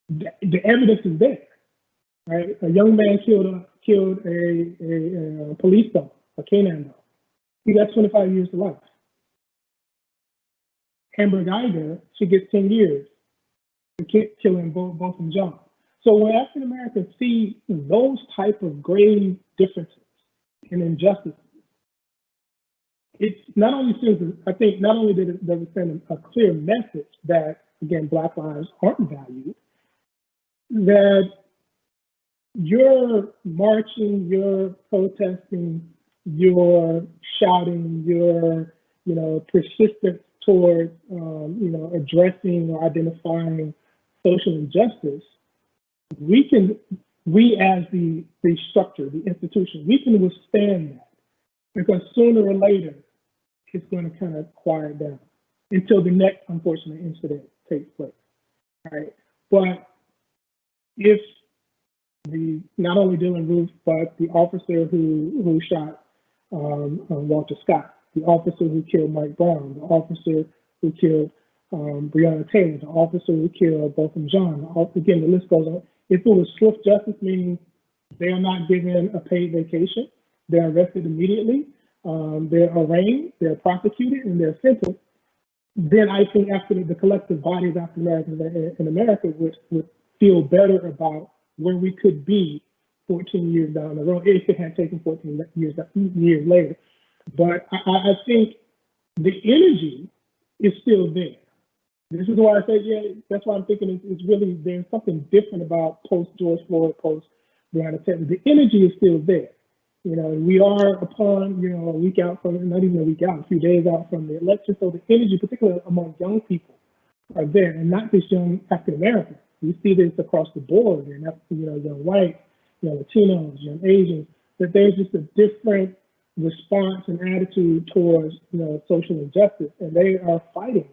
[SPEAKER 2] The evidence is there. Right? A young man killed a police dog, a canine dog. He got 25 years to life. Amber Geiger, she gets 10 years for killing both from John. So when African Americans see those type of grave differences and injustices, it's not only does it send a clear message that, again, Black lives aren't valued, that you're marching, you're protesting, you're shouting, you're, persistent towards, addressing or identifying social injustice. We as the structure, the institution, we can withstand that, because sooner or later, it's going to kind of quiet down until the next unfortunate incident takes place, right? But if not only Dylan Roof, but the officer who shot Walter Scott, the officer who killed Mike Brown, the officer who killed Breonna Taylor, the officer who killed Botham Jean. Again, the list goes on. If it was swift justice, meaning they are not given a paid vacation, they're arrested immediately, they're arraigned, they're prosecuted, and they're sentenced, then I think after the collective body of African Americans in America would feel better about where we could be 14 years down the road, if it had taken 14 years later. But I think the energy is still there. This is why I say, yeah, that's why I'm thinking it's really, there's something different about post-George Floyd, post-Breonna Taylor. The energy is still there. We are upon, a week out from, not even a week out, a few days out from the election. So the energy, particularly among young people, are there, and not just young African Americans. We see this across the board, and young white, Latinos, young Asians, that there's just a different response and attitude towards, social injustice, and they are fighting.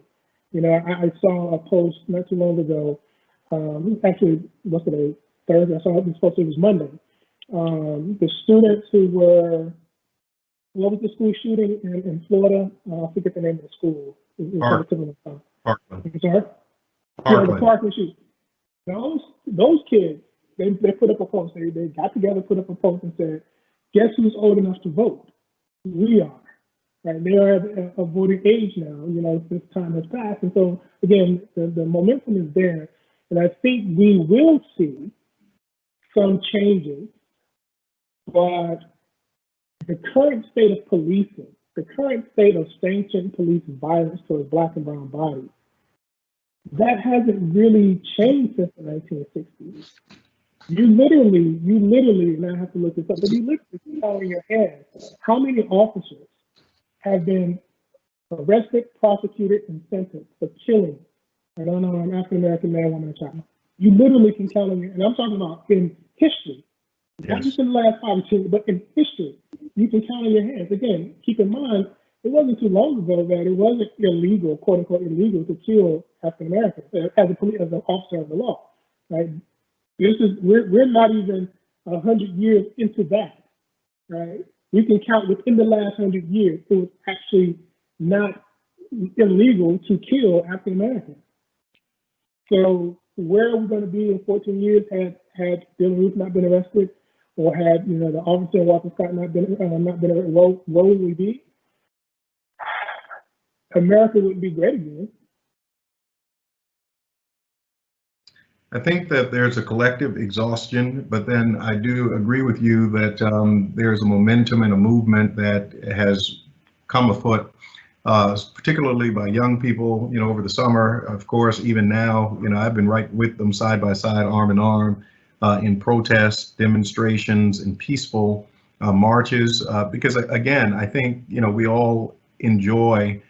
[SPEAKER 2] I saw a post not too long ago, actually, what's today, Thursday, I saw it, it was Monday. The students who were, what was the school shooting in Florida? I forget the name of the school.
[SPEAKER 3] Parkland.
[SPEAKER 2] I'm sorry? Yeah, the Parkland shooting. Those kids, they put up a post. They got together, put up a post and said, guess who's old enough to vote? We are. Right? They are at a voting age now, this time has passed. And so, again, the momentum is there. And I think we will see some changes, but the current state of policing, the current state of sanctioned police violence towards Black and brown bodies, that hasn't really changed since the 1960s. You literally, and I have to look this up, but you literally count in your head how many officers have been arrested, prosecuted, and sentenced for killing, I don't know, an African American man, woman, and child. You literally can count on your, and I'm talking about in history, not just in the last 5 or 10, but in history, you can count on your hands. Again, keep in mind, it wasn't too long ago that it wasn't illegal, quote unquote illegal, to kill African Americans as an officer of the law, right? We're not even 100 years into that, right? You can count within the last 100 years, it was actually not illegal to kill African Americans. So where are we going to be in 14 years had Dylan Roof not been arrested, or had the officer Walter Scott not been arrested? Where would we be? America wouldn't be great again.
[SPEAKER 3] I think that there's a collective exhaustion, but then I do agree with you that there's a momentum and a movement that has come afoot, particularly by young people, over the summer. Of course, even now, I've been right with them side by side, arm in arm, in protests, demonstrations, and peaceful marches, because again, I think, we all enjoy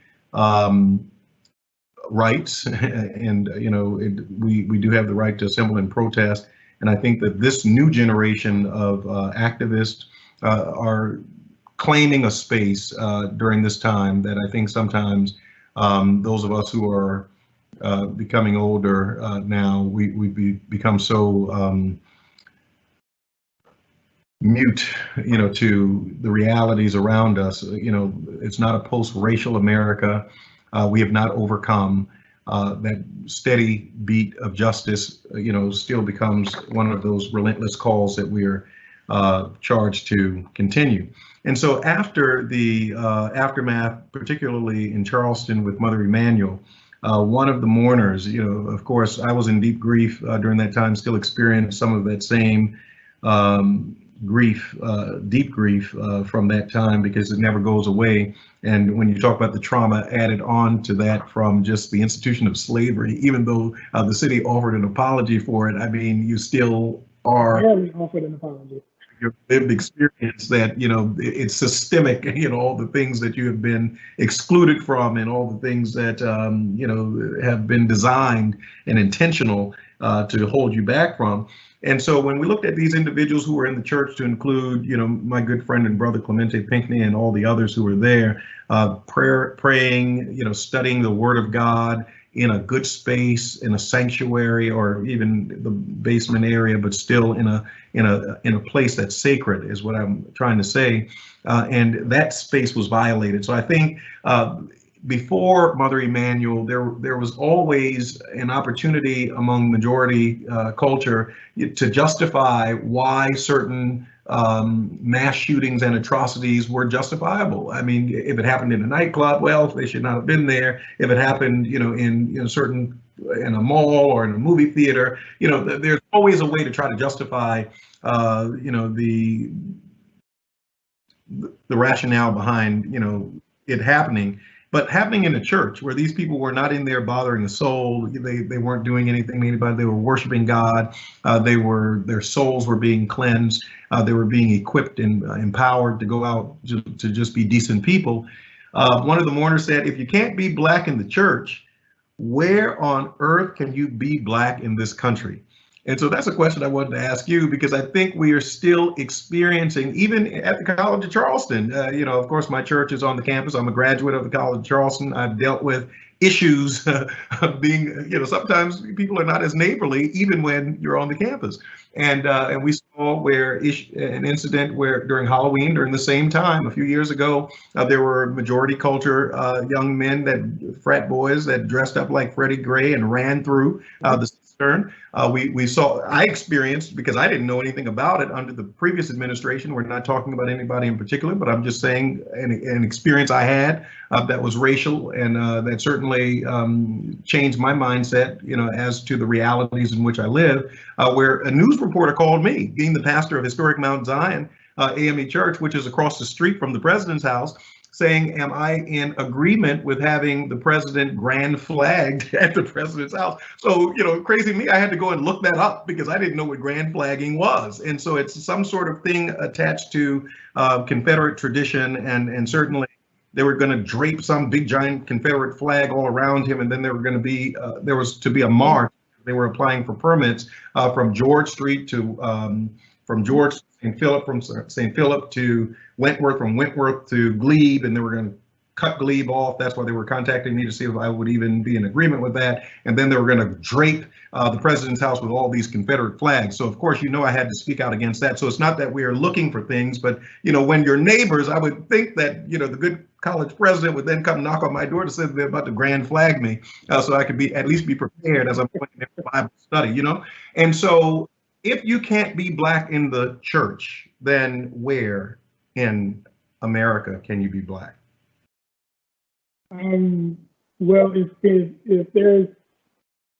[SPEAKER 3] rights and we do have the right to assemble and protest, and I think that this new generation of activists are claiming a space during this time that I think sometimes those of us who are becoming older now, we become so mute, to the realities around us. It's not a post-racial America. We have not overcome that steady beat of justice, still becomes one of those relentless calls that we're charged to continue. And so after the aftermath, particularly in Charleston with Mother Emanuel, one of the mourners, of course, I was in deep grief during that time, still experienced some of that same grief, deep grief from that time, because it never goes away. And when you talk about the trauma added on to that from just the institution of slavery, even though the city offered an apology for it, I mean, you still are
[SPEAKER 2] offered an apology.
[SPEAKER 3] Your lived experience that, it's systemic, all the things that you have been excluded from and all the things that, have been designed and intentional to hold you back from. And so when we looked at these individuals who were in the church, to include, my good friend and brother Clemente Pinckney and all the others who were there, praying, studying the Word of God in a good space, in a sanctuary, or even the basement area, but still in a place that's sacred, is what I'm trying to say. And that space was violated. So I think before Mother Emanuel, there was always an opportunity among majority culture to justify why certain mass shootings and atrocities were justifiable. I mean, if it happened in a nightclub, well, they should not have been there. If it happened, in a mall or in a movie theater, there's always a way to try to justify, the rationale behind, it happening. But happening in a church where these people were not in there bothering a soul, they weren't doing anything to anybody, they were worshiping God, their souls were being cleansed, they were being equipped and empowered to go out to just be decent people. One of the mourners said, if you can't be Black in the church, where on earth can you be Black in this country? And so that's a question I wanted to ask you, because I think we are still experiencing, even at the College of Charleston, of course, my church is on the campus. I'm a graduate of the College of Charleston. I've dealt with issues of being, sometimes people are not as neighborly, even when you're on the campus. And we saw an incident where during Halloween, during the same time, a few years ago, there were majority culture young men, frat boys that dressed up like Freddie Gray and ran through the cistern. I experienced, because I didn't know anything about it under the previous administration. We're not talking about anybody in particular, but I'm just saying an experience I had that was racial, and that certainly changed my mindset, as to the realities in which I live, where a news reporter called me, being the pastor of historic Mount Zion AME Church, which is across the street from the president's house, saying, am I in agreement with having the president grand flagged at the president's house? So, crazy me, I had to go and look that up, because I didn't know what grand flagging was. And so it's some sort of thing attached to Confederate tradition, and certainly they were going to drape some big giant Confederate flag all around him, and then there was to be a march. They were applying for permits from George Street to from George St. Philip, from St. Philip to Wentworth, from Wentworth to Glebe, and they were going to cut Glebe off. That's why they were contacting me, to see if I would even be in agreement with that. And then they were going to drape the president's house with all these Confederate flags. So of course, I had to speak out against that. So it's not that we are looking for things, but when your neighbors, I would think that the good college president would then come knock on my door to say they're about to grand flag me, so I could at least be prepared as I'm going to Bible study, And so if you can't be Black in the church, then where in America can you be Black?
[SPEAKER 2] Well, if there's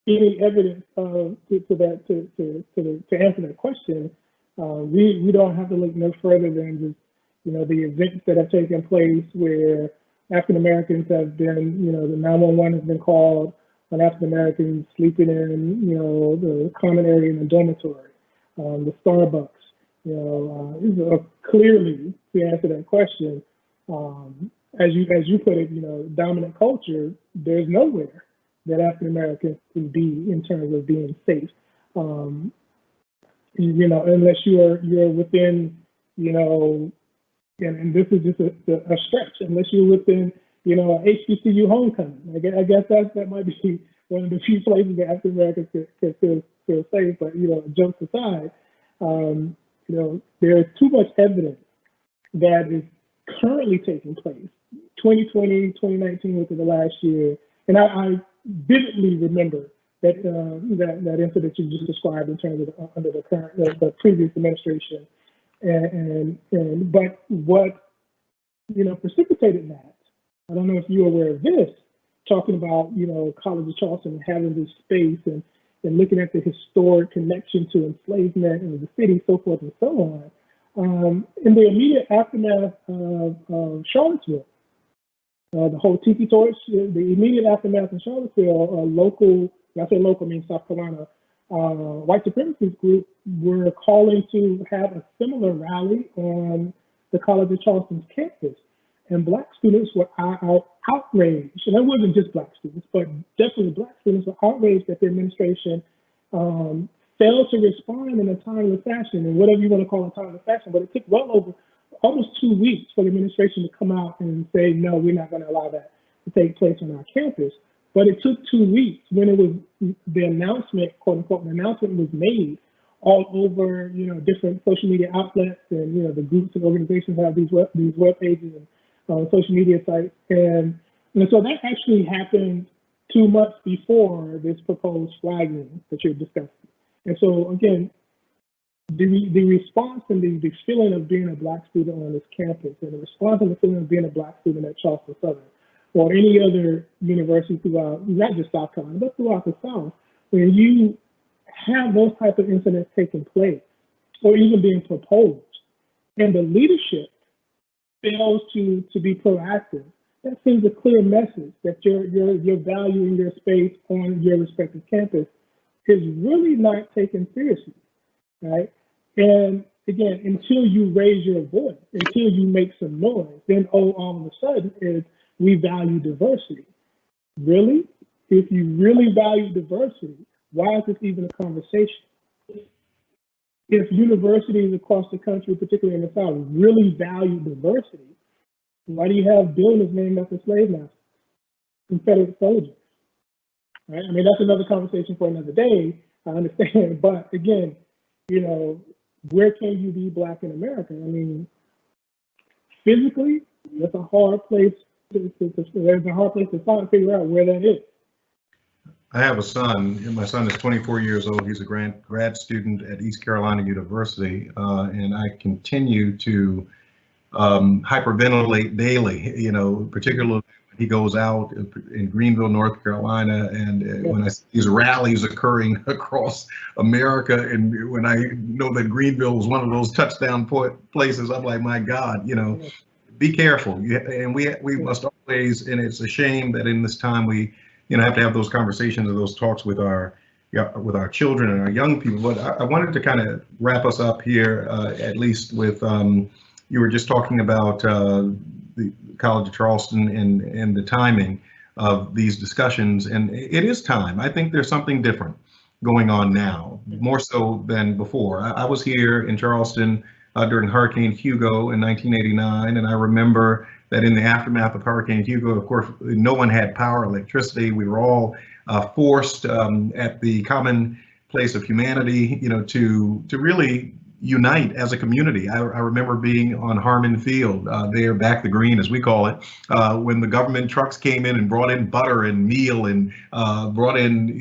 [SPEAKER 2] any evidence to answer that question, we don't have to look no further than just, the events that have taken place where African Americans have been, the 911 has been called on African Americans sleeping in, the common area in the dormitory, the Starbucks. Clearly, to answer that question, as you put it, dominant culture, there's nowhere that African Americans can be in terms of being safe. Unless you're within, and this is just a stretch, unless you're within, HBCU homecoming. I guess that might be one of the few places that African Americans can feel safe. But, jokes aside, there is too much evidence that is currently taking place. 2020, 2019 was the last year. And I vividly remember that incident you just described in terms of under the previous administration. But what, precipitated that, I don't know if you're aware of this, talking about, College of Charleston having this space and looking at the historic connection to enslavement and the city, so forth and so on. In the immediate aftermath of Charlottesville, the whole Tiki Torch, the immediate aftermath in Charlottesville, local, when I say local, I mean South Carolina, white supremacist group were calling to have a similar rally on the College of Charleston's campus. And Black students were outraged, and it wasn't just Black students, but definitely Black students were outraged that the administration failed to respond in a timely fashion, and whatever you want to call a timely fashion, but it took well over almost 2 weeks for the administration to come out and say, no, we're not going to allow that to take place on our campus. But it took 2 weeks when it was the announcement, quote unquote, the announcement was made all over, different social media outlets, and the groups and organizations have these web pages and social media sites, and so that actually happened 2 months before this proposed flagging that you're discussing. And so again, the response and the feeling of being a Black student on this campus, and the response and the feeling of being a Black student at Charleston Southern or any other university throughout, not just South Carolina, but throughout the South, when you have those type of incidents taking place or even being proposed, and the leadership fails to be proactive, that sends a clear message that your value in your space on your respective campus is really not taken seriously, right? And again, until you raise your voice, until you make some noise, then all of a sudden is we value diversity. Really? If you really value diversity, why is this even a conversation? If universities across the country, particularly in the South, really value diversity, why do you have buildings named after slave masters, Confederate soldiers? Right? I mean, that's another conversation for another day, I understand. But again, where can you be Black in America? I mean, physically, that's a hard place to figure out where that is.
[SPEAKER 3] I have a son, and my son is 24 years old. He's a grad student at East Carolina University, and I continue to hyperventilate daily, particularly when he goes out in Greenville, North Carolina, and when I see these rallies occurring across America, and when I know that Greenville is one of those touchdown places, I'm like, my God, be careful. And we must always, and it's a shame that in this time we have to have those conversations and those talks with our children and our young people. But I wanted to kind of wrap us up here, at least with, you were just talking about the College of Charleston and the timing of these discussions, and it is time. I think there's something different going on now, more so than before. I was here in Charleston during Hurricane Hugo in 1989, and I remember that in the aftermath of Hurricane Hugo, of course, no one had power, electricity. We were all forced at the common place of humanity, to really unite as a community. I remember being on Harmon Field, there back the Greene, as we call it, when the government trucks came in and brought in butter and meal and brought in,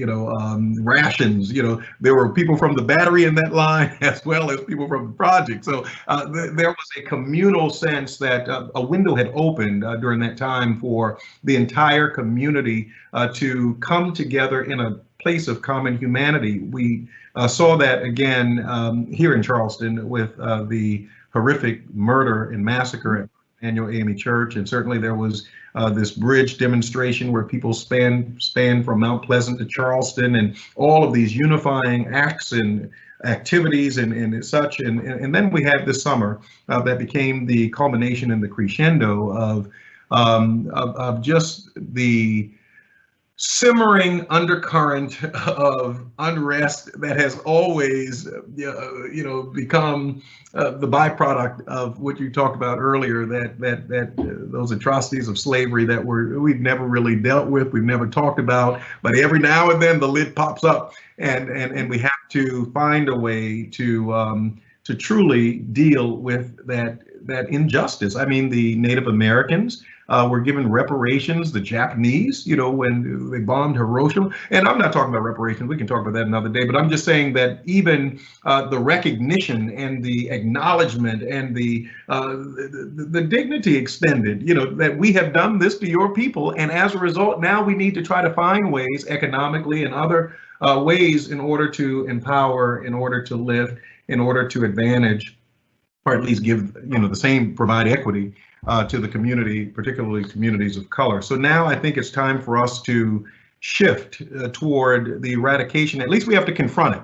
[SPEAKER 3] rations. There were people from the Battery in that line as well as people from the project. So there was a communal sense that a window had opened during that time for the entire community to come together in a place of common humanity. We saw that again here in Charleston with the horrific murder and massacre at Emanuel AME Church, and certainly there was this bridge demonstration where people span from Mount Pleasant to Charleston, and all of these unifying acts and activities and such. And then we had this summer that became the culmination and the crescendo of just the simmering undercurrent of unrest that has always, become the byproduct of what you talked about earlier, that those atrocities of slavery that we've never really dealt with, we've never talked about, but every now and then the lid pops up, and we have to find a way to truly deal with that injustice. I mean, the Native Americans were given reparations, the Japanese, when they bombed Hiroshima. And I'm not talking about reparations, we can talk about that another day, but I'm just saying that even the recognition and the acknowledgement and the dignity extended, that we have done this to your people. And as a result, now we need to try to find ways economically and other ways in order to empower, in order to lift, in order to advantage, or at least give, the same, provide equity to the community, particularly communities of color. So now I think it's time for us to shift toward the eradication. At least we have to confront it.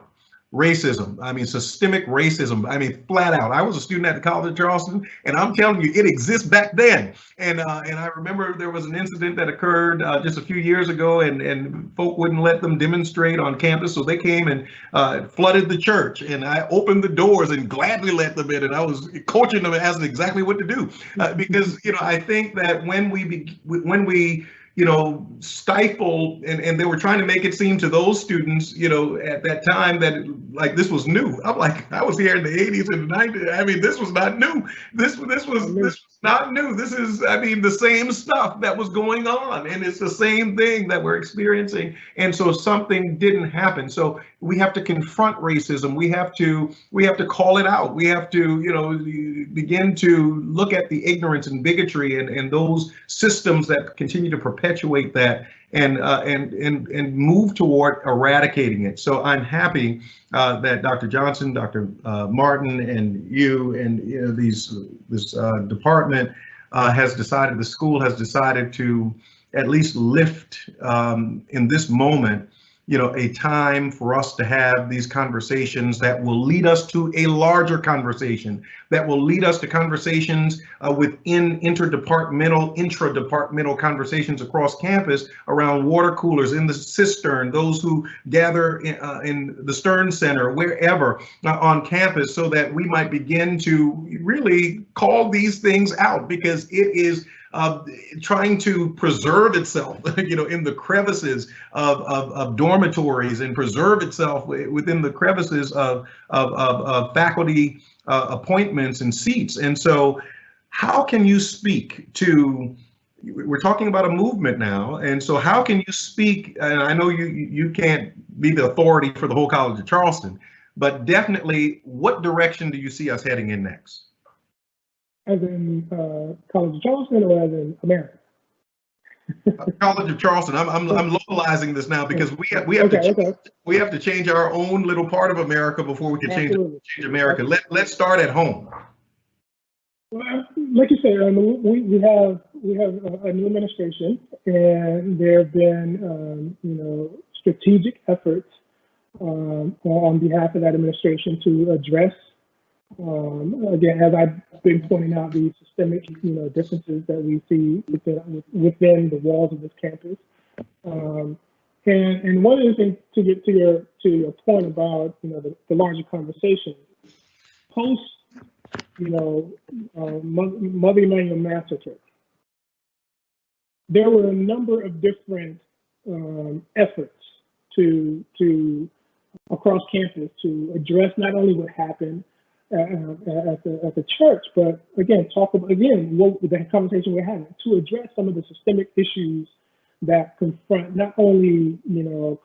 [SPEAKER 3] Racism, I mean, systemic racism, I mean, flat out. I was a student at the College of Charleston, and I'm telling you, it exists back then. And I remember there was an incident that occurred just a few years ago, and folk wouldn't let them demonstrate on campus, so they came and flooded the church. And I opened the doors and gladly let them in, and I was coaching them as to exactly what to do, because I think that when we stifle, and they were trying to make it seem to those students, at that time that like this was new. I'm like, I was here in the 80s and the 90s. I mean, this was not new. This was not new. This is, I mean, the same stuff that was going on, and it's the same thing that we're experiencing. And so something didn't happen. So we have to confront racism. We have to call it out. We have to, begin to look at the ignorance and bigotry and those systems that continue to perpetuate that, and move toward eradicating it. So I'm happy that Dr. Johnson, Dr. Martin, and you, and this department has decided, the school has decided to at least lift in this moment, a time for us to have these conversations that will lead us to a larger conversation, that will lead us to conversations within intradepartmental conversations across campus around water coolers, in the cistern, those who gather in the Stern Center, wherever on campus, so that we might begin to really call these things out, because it is trying to preserve itself, in the crevices of dormitories, and preserve itself within the crevices of faculty appointments and seats. And so how can you speak to, we're talking about a movement now, and so how can you speak, and I know you can't be the authority for the whole College of Charleston, but definitely, what direction do you see us heading in next?
[SPEAKER 2] As in College of Charleston, or as in America?
[SPEAKER 3] College of Charleston. I'm localizing this now because we have to change our own little part of America before we can change America. Let's start at home.
[SPEAKER 2] Well, like you said, we have a new administration, and there have been strategic efforts on behalf of that administration to address, again, as I've been pointing out, these systemic, differences that we see within the walls of this campus. And one of the things, to get to your point about, the larger conversation, post, Mother Emanuel massacre, there were a number of different efforts to across campus to address not only what happened at the church, but again, what the conversation we're having, to address some of the systemic issues that confront not only,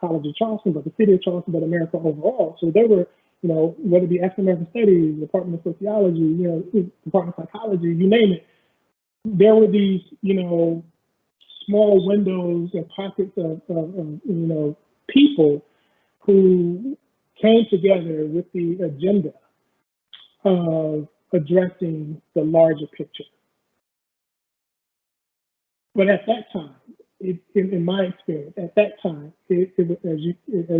[SPEAKER 2] College of Charleston, but the city of Charleston, but America overall. So there were, whether it be African American Studies, Department of Sociology, Department of Psychology, you name it, there were these, small windows and pockets of people who came together with the agenda of addressing the larger picture. But at that time, in my experience, at that time, it was, as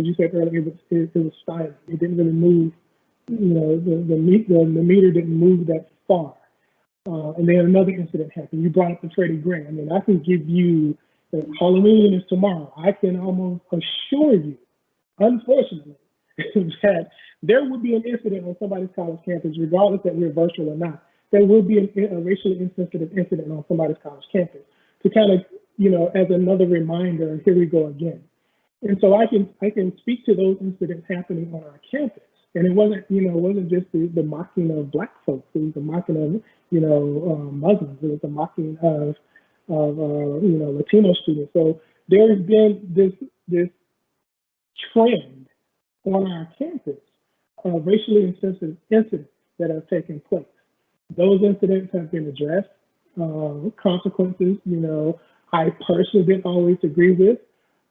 [SPEAKER 2] you said earlier, it was silent. It didn't really move. You know, the meter didn't move that far. And then another incident happened. You brought up the Freddie Gray. I mean, I can give you Halloween is tomorrow. I can almost assure you, unfortunately, that there will be an incident on somebody's college campus, regardless that we're virtual or not. There will be a racially insensitive incident on somebody's college campus, to kind of, you know, as another reminder, here we go again. And so I can speak to those incidents happening on our campus. And it wasn't just the mocking of Black folks. It was the mocking of, Muslims. It was the mocking of Latino students. So there has been this trend on our campus of racially insensitive incidents that have taken place. Those incidents have been addressed. Consequences, I personally didn't always agree with,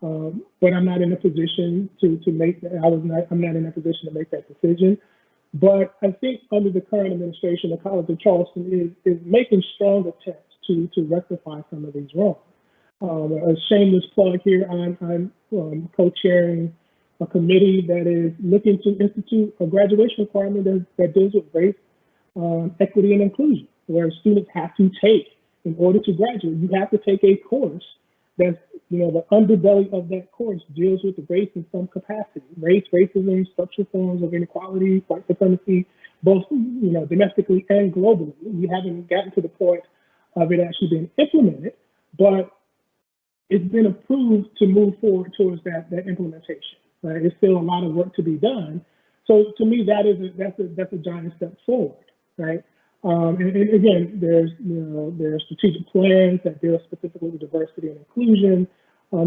[SPEAKER 2] but I'm not in a position to make that. I'm not in a position to make that decision. But I think under the current administration, the College of Charleston is making strong attempts to rectify some of these wrongs. A shameless plug here, I'm co-chairing a committee that is looking to institute a graduation requirement that deals with race, equity, and inclusion, where students have to take, in order to graduate, you have to take a course that's, the underbelly of that course deals with race in some capacity. Race, racism, structural forms of inequality, white supremacy, both, domestically and globally. We haven't gotten to the point of it actually being implemented, but it's been approved to move forward towards that implementation. Right? There's still a lot of work to be done. So to me, that's a giant step forward, right? And again, there's strategic plans that deal specifically with diversity and inclusion.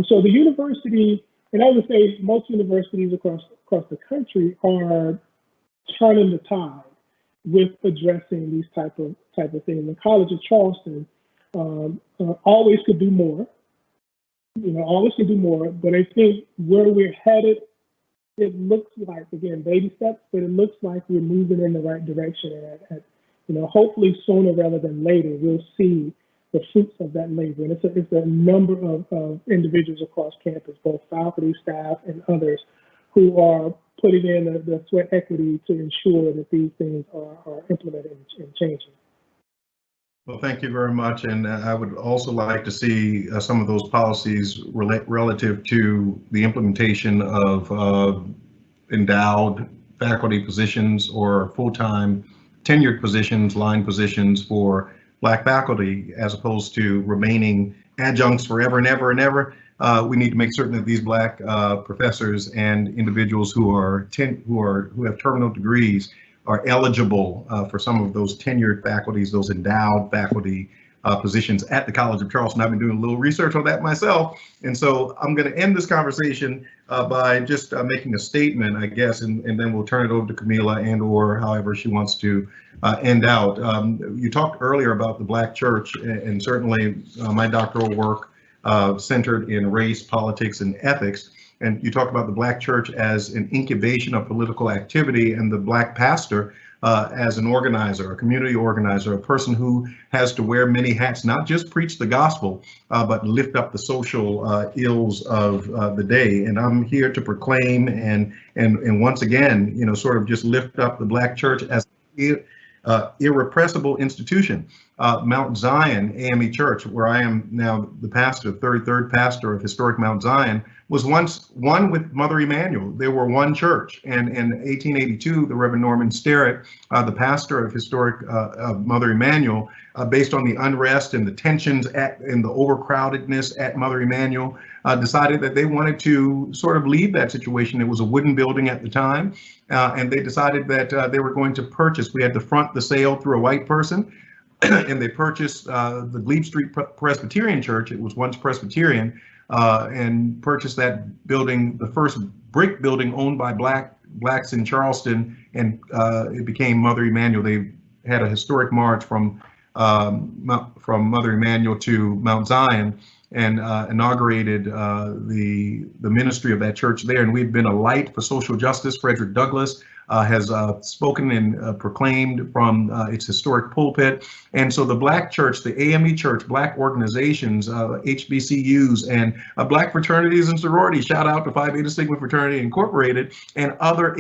[SPEAKER 2] So the university, and I would say most universities across the country are turning the tide with addressing these type of things. The College of Charleston always could do more. Always could do more. But I think where we're headed, it looks like, again, baby steps, but it looks like we're moving in the right direction. And hopefully sooner rather than later, we'll see the fruits of that labor. And it's a number of individuals across campus, both faculty, staff, and others, who are putting in the sweat equity to ensure that these things are implemented and changing.
[SPEAKER 3] Well, thank you very much. And I would also like to see some of those policies relative to the implementation of endowed faculty positions or full-time tenured positions, line positions for Black faculty, as opposed to remaining adjuncts forever and ever and ever. We need to make certain that these Black professors and individuals who have terminal degrees are eligible for some of those tenured faculties, those endowed faculty positions at the College of Charleston. I've been doing a little research on that myself. And so I'm going to end this conversation by just making a statement, I guess, and then we'll turn it over to Camila and or however she wants to end out. You talked earlier about the Black church, and certainly my doctoral work centered in race, politics, and ethics. And you talked about the Black church as an incubation of political activity, and the Black pastor as an organizer, a community organizer, a person who has to wear many hats, not just preach the gospel, but lift up the social ills of the day. And I'm here to proclaim and once again, sort of just lift up the Black church as irrepressible institution. Mount Zion AME Church, where I am now the pastor, 33rd pastor of historic Mount Zion, was once one with Mother Emanuel. They were one church. And in 1882, the Reverend Norman Sterrett, the pastor of historic Mother Emanuel, based on the unrest and the tensions and the overcrowdedness at Mother Emanuel, decided that they wanted to sort of leave that situation. It was a wooden building at the time, and they decided that they were going to purchase. We had to front the sale through a white person, and they purchased the Glebe Street Presbyterian Church. It was once Presbyterian, and purchased that building, the first brick building owned by Blacks in Charleston, and it became Mother Emanuel. They had a historic march from Mother Emanuel to Mount Zion. and inaugurated the ministry of that church there. And we've been a light for social justice. Frederick Douglass has spoken and proclaimed from its historic pulpit. And so the Black church, the AME church, Black organizations, HBCUs, and Black fraternities and sororities, shout out to Phi Beta Sigma Fraternity Incorporated, and other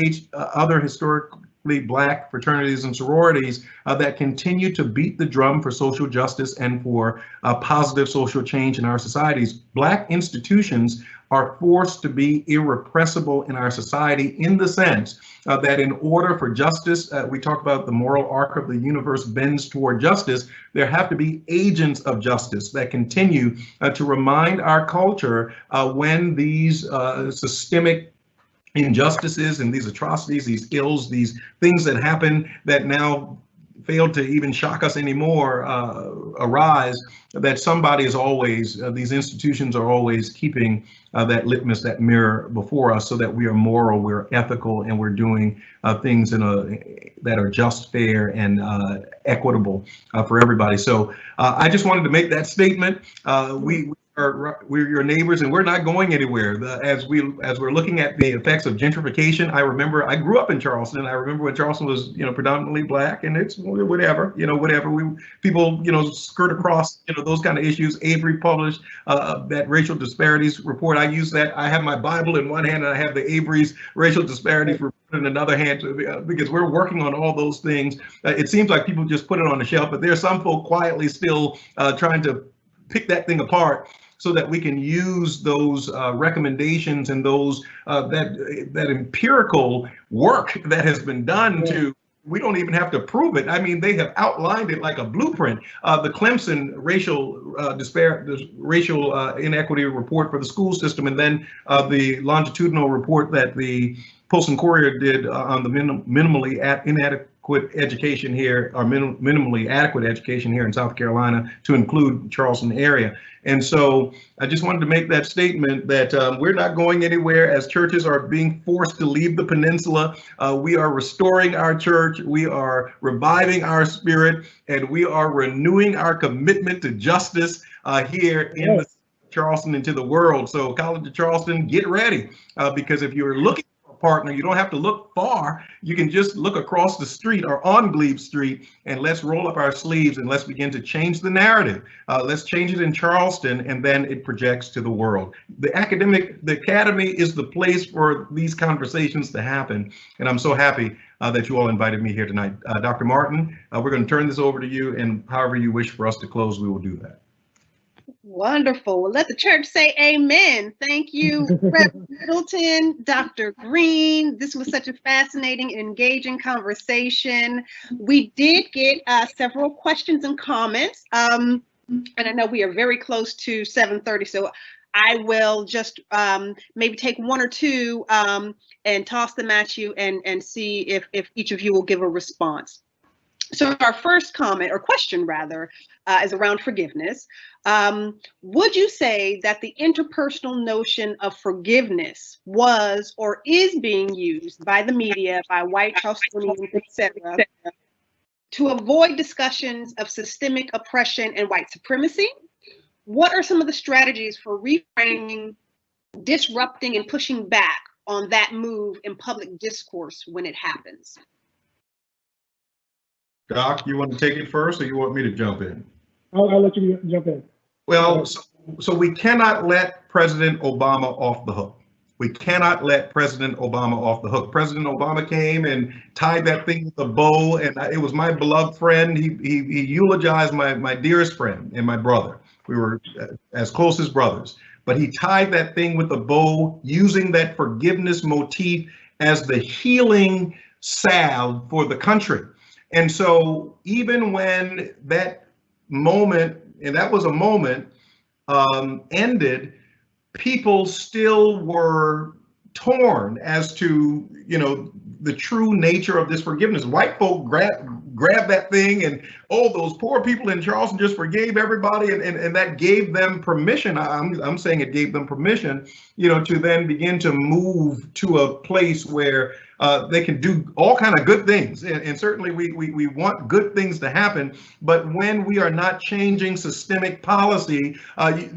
[SPEAKER 3] historically Black fraternities and sororities that continue to beat the drum for social justice and for positive social change in our societies. Black institutions are forced to be irrepressible in our society, in the sense that in order for justice, we talk about the moral arc of the universe bends toward justice, there have to be agents of justice that continue to remind our culture when these systemic injustices and these atrocities, these ills, these things that happen that now fail to even shock us anymore arise, that somebody is always, these institutions are always keeping that litmus, that mirror before us, so that we are moral, we're ethical, and we're doing things that are just, fair, and equitable for everybody. So I just wanted to make that statement. We're your neighbors, and we're not going anywhere. As we're looking at the effects of gentrification, I remember I grew up in Charleston. I remember when Charleston was, predominantly Black, and it's whatever. People, skirt across, those kind of issues. Avery published that racial disparities report. I use that. I have my Bible in one hand, and I have the Avery's racial disparities report in another hand, because we're working on all those things. It seems like people just put it on the shelf, but there's some folk quietly still trying to pick that thing apart, so that we can use those recommendations and those that empirical work that has been done to. We don't even have to prove it. I mean, they have outlined it like a blueprint. The Clemson racial inequity report for the school system, and then the longitudinal report that the Post and Courier did on the minimally inadequate education here, or minimally adequate education here in South Carolina, to include Charleston area. And so I just wanted to make that statement that we're not going anywhere as churches are being forced to leave the peninsula. We are restoring our church, we are reviving our spirit, and we are renewing our commitment to justice here in Charleston and to the world. So College of Charleston, get ready, because if you're looking partner, you don't have to look far. You can just look across the street or on Glebe Street, and let's roll up our sleeves and let's begin to change the narrative. Let's change it in Charleston, and then it projects to the world. The academy is the place for these conversations to happen, and I'm so happy that you all invited me here tonight. Dr. Martin, we're going to turn this over to you, and however you wish for us to close, we will do that.
[SPEAKER 1] Wonderful. Well, let the church say amen. Thank you, Reverend Middleton, Dr. Greene. This was such a fascinating and engaging conversation. We did get several questions and comments, and I know we are very close to 7:30, so I will just maybe take one or two and toss them at you and see if each of you will give a response. So our first comment, or question rather, is around forgiveness. Would you say that the interpersonal notion of forgiveness was or is being used by the media, by white Charlestonians, etc., to avoid discussions of systemic oppression and white supremacy? What are some of the strategies for reframing, disrupting, and pushing back on that move in public discourse when it happens?
[SPEAKER 3] Doc, you want to take it first, or you want me to jump in?
[SPEAKER 2] I'll let you jump in.
[SPEAKER 3] Well, so we cannot let President Obama off the hook. We cannot let President Obama off the hook. President Obama came and tied that thing with a bow, and it was my beloved friend. He eulogized my dearest friend and my brother. We were as close as brothers. But he tied that thing with a bow, using that forgiveness motif as the healing salve for the country. And so even when that moment, and that was a moment, ended, people still were torn as to, the true nature of this forgiveness. White folk grabbed that thing, and those poor people in Charleston just forgave everybody, and that gave them permission. I'm saying it gave them permission, to then begin to move to a place where they can do all kind of good things, and certainly we want good things to happen. But when we are not changing systemic policy,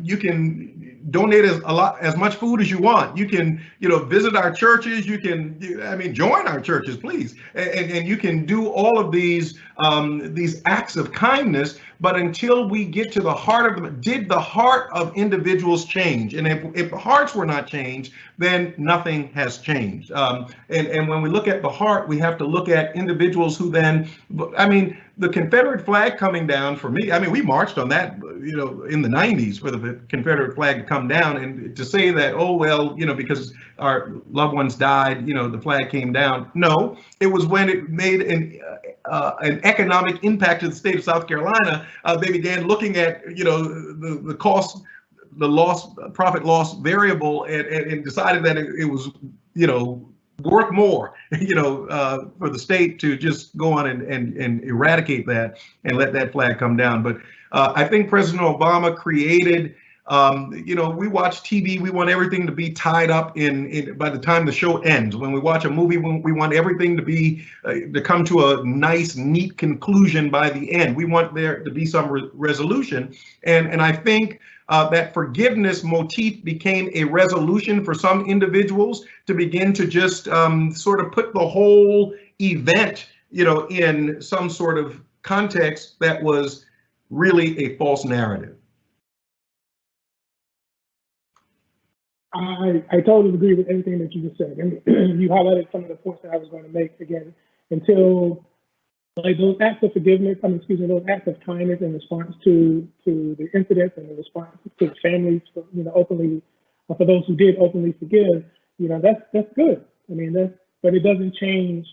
[SPEAKER 3] you can donate as much food as you want. You can, visit our churches. You can, join our churches, please, and you can do all of these acts of kindness. But until we get to the heart of them, did the heart of individuals change? And if the hearts were not changed, then nothing has changed. And when we look at the heart, we have to look at individuals who then, the Confederate flag coming down for me, we marched on that, in the 90s for the Confederate flag to come down, and to say that, oh, well, because our loved ones died, the flag came down. No, it was when it made an economic impact to the state of South Carolina. They began looking at, the cost, the loss, profit loss variable, and decided that it was, worth more, for the state to just go on and eradicate that and let that flag come down. But I think President Obama created, we watch TV, we want everything to be tied up in by the time the show ends. When we watch a movie, we want everything to be, to come to a nice, neat conclusion by the end. We want there to be some resolution. And I think that forgiveness motif became a resolution for some individuals to begin to just sort of put the whole event, in some sort of context that was really a false narrative.
[SPEAKER 2] I totally agree with everything that you just said. And you highlighted some of the points that I was going to make again. Until those acts of forgiveness, those acts of kindness in response to the incidents and the response to the families, openly, for those who did openly forgive, that's good. But it doesn't change,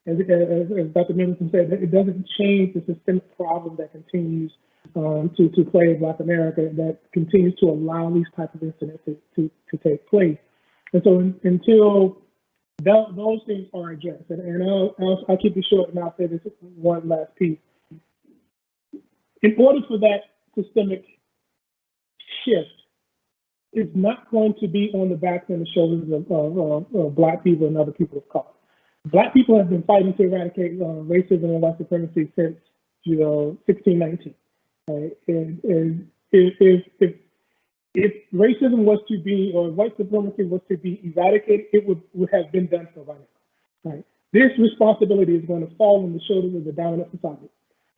[SPEAKER 2] as Dr. Middleton said, it doesn't change the systemic problem that continues to plague Black America, that continues to allow these types of incidents to take place. And so until those things are addressed, and I'll keep it short, and I'll say this one last piece. In order for that systemic shift, it's not going to be on the backs and the shoulders of Black people and other people of color. Black people have been fighting to eradicate racism and white supremacy since 1619. Right? And if racism was to be, or white supremacy was to be eradicated, it would have been done so by now. Right? This responsibility is going to fall on the shoulders of the dominant society,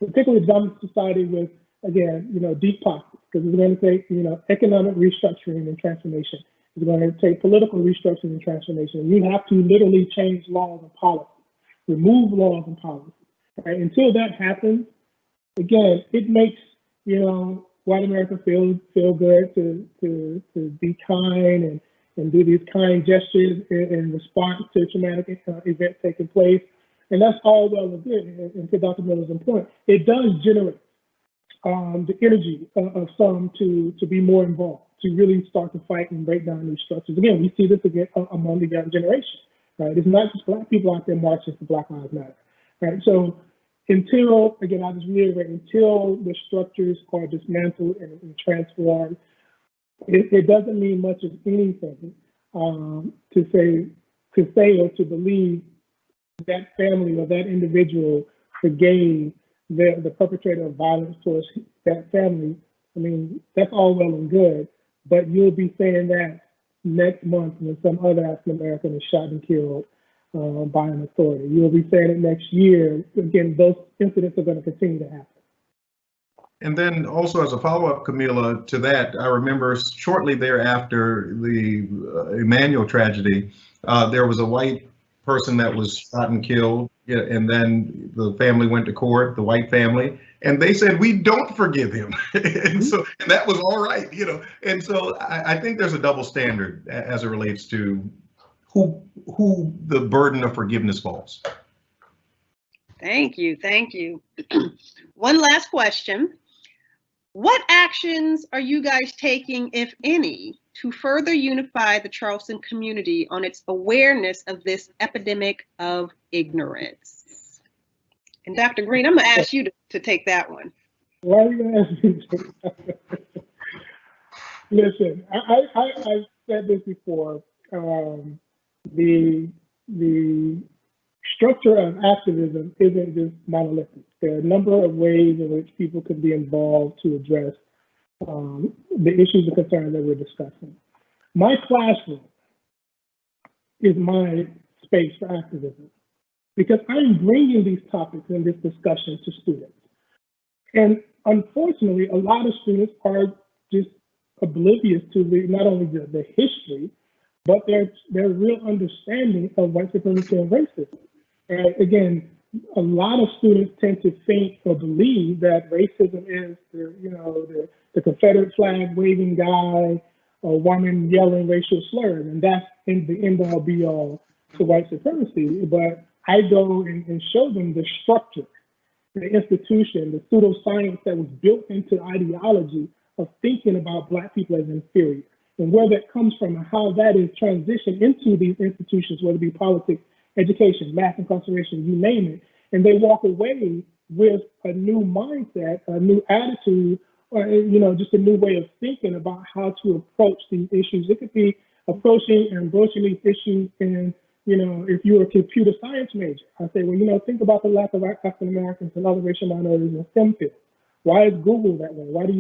[SPEAKER 2] particularly the dominant society with, again, deep pockets, because it's going to take, economic restructuring and transformation. It's going to take political restructuring and transformation. You have to literally change laws and policies, remove laws and policies. Right? Until that happens, again, it makes, white America feel good to be kind and do these kind gestures in response to traumatic events taking place. And that's all well and good. And to Dr. Miller's point, it does generate the energy of some to be more involved, to really start to fight and break down these structures. Again, we see this again among the young generation, right? It's not just Black people out there marching for Black Lives Matter, right? So until, again, I'll just reiterate, until the structures are dismantled and transformed, it doesn't mean much of anything to say or to believe that family or that individual forgave the perpetrator of violence towards that family. That's all well and good, but you'll be saying that next month when some other African American is shot and killed by an authority. You'll be saying it next year. Again, those incidents are going to continue to happen.
[SPEAKER 3] And then also as a follow-up, Camila, to that, I remember shortly thereafter the Emanuel tragedy, there was a white person that was shot and killed, and then the family went to court, the white family, and they said, we don't forgive him. and that was all right, And so I think there's a double standard as it relates to who the burden of forgiveness falls.
[SPEAKER 1] Thank you. One last question. What actions are you guys taking, if any, to further unify the Charleston community on its awareness of this epidemic of ignorance? And Dr. Greene, I'm going to ask you to take that one.
[SPEAKER 2] Why are you going to ask me to take that? Listen, I've said this before. The the structure of activism isn't just monolithic. There are a number of ways in which people can be involved to address the issues and concerns that we're discussing. My classroom is my space for activism because I'm bringing these topics and this discussion to students. And unfortunately, a lot of students are just oblivious to not only the history, but their real understanding of white supremacy and racism. And again, a lot of students tend to think or believe that racism is the Confederate flag waving guy or woman yelling racial slurs, and that's in the end all be all to white supremacy. But I go and show them the structure, the institution, the pseudoscience that was built into ideology of thinking about Black people as inferior, and where that comes from and how that is transitioned into these institutions, whether it be politics, education, mass incarceration, you name it. And they walk away with a new mindset, a new attitude, or just a new way of thinking about how to approach these issues. It could be approaching and broaching these issues in, if you're a computer science major, I say, well, think about the lack of African Americans and other racial minorities in STEM fields. Why is Google that way? Why is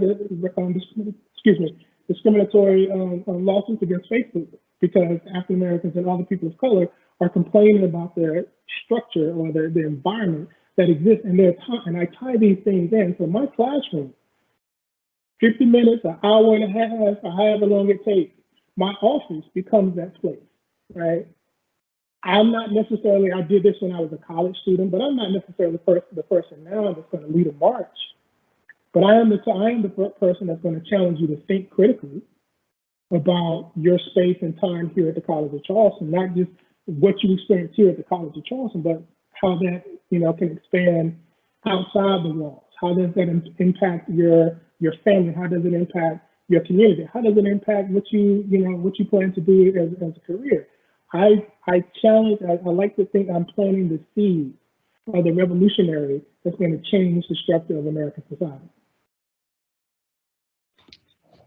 [SPEAKER 2] it, discriminatory lawsuits against Facebook? Because African Americans and other people of color are complaining about their structure or the environment that exists in their time. And I tie these things in. So my classroom, 50 minutes, an hour and a half, or however long it takes, my office becomes that place, right? I'm not necessarily, I did this when I was a college student, but I'm not necessarily the person now that's going to lead a march. But I am the person that's going to challenge you to think critically about your space and time here at the College of Charleston, not just what you experience here at the College of Charleston, but how that can expand outside the walls. How does that impact your family? How does it impact your community? How does it impact what you plan to do as a career? I challenge. I like to think I'm planting the seed of the revolutionary that's going to change the structure of American society.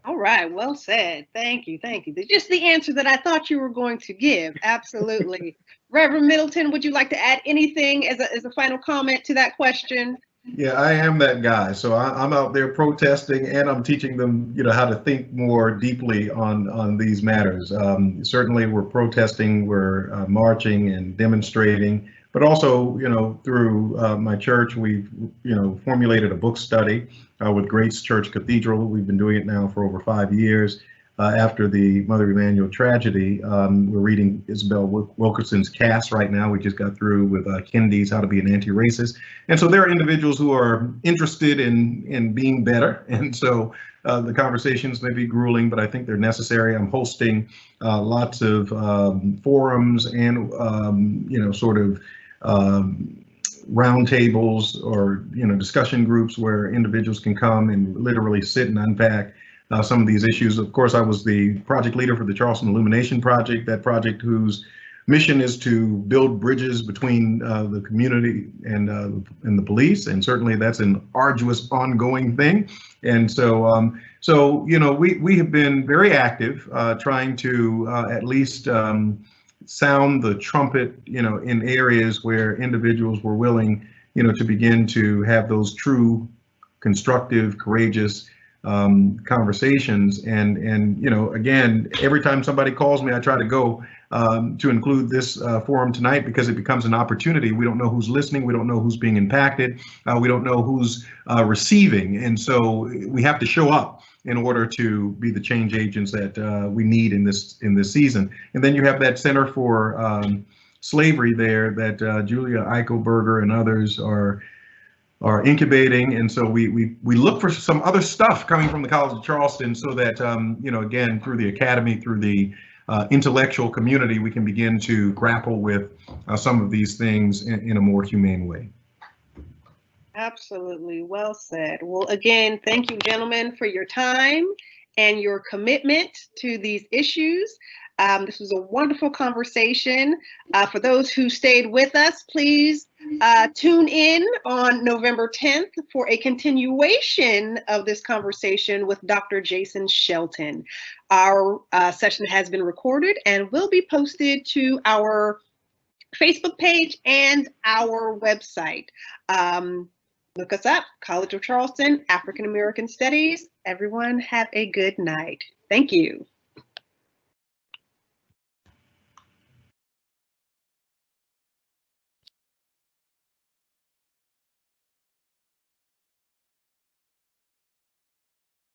[SPEAKER 1] All right, well said. Thank you, thank you. Just the answer that I thought you were going to give. Absolutely. Reverend Middleton, would you like to add anything as a final comment to that question?
[SPEAKER 3] Yeah, I am that guy. So I'm out there protesting, and I'm teaching them, how to think more deeply on these matters. Certainly, we're protesting, we're marching and demonstrating, but also, through my church, we've, formulated a book study with Grace Church Cathedral. We've been doing it now for over 5 years. After the Mother Emanuel tragedy, we're reading Isabel Wilkerson's Caste right now. We just got through with Kendi's How to Be an Anti-Racist. And so there are individuals who are interested in being better. And so the conversations may be grueling, but I think they're necessary. I'm hosting lots of forums and, roundtables or, discussion groups where individuals can come and literally sit and unpack some of these issues. Of course, I was the project leader for the Charleston Illumination Project, that project whose mission is to build bridges between the community and the police, and certainly that's an arduous, ongoing thing. And so, we have been very active, trying to at least sound the trumpet, in areas where individuals were willing, to begin to have those true, constructive, courageous conversations. And again, every time somebody calls me, I try to go to include this forum tonight, because it becomes an opportunity. We don't know who's listening. We don't know who's being impacted. We don't know who's receiving. And so we have to show up in order to be the change agents that we need in this season. And then you have that Center for Slavery there that Julia Eichelberger and others are incubating. And so we look for some other stuff coming from the College of Charleston, so that, again, through the academy, through the intellectual community, we can begin to grapple with some of these things in a more humane way.
[SPEAKER 1] Absolutely. Well said. Well, again, thank you, gentlemen, for your time and your commitment to these issues. This was a wonderful conversation. For those who stayed with us, please Tune in on November 10th for a continuation of this conversation with Dr. Jason Shelton. Our session has been recorded and will be posted to our Facebook page and our website. Look us up, College of Charleston, African American Studies. Everyone have a good night. Thank you.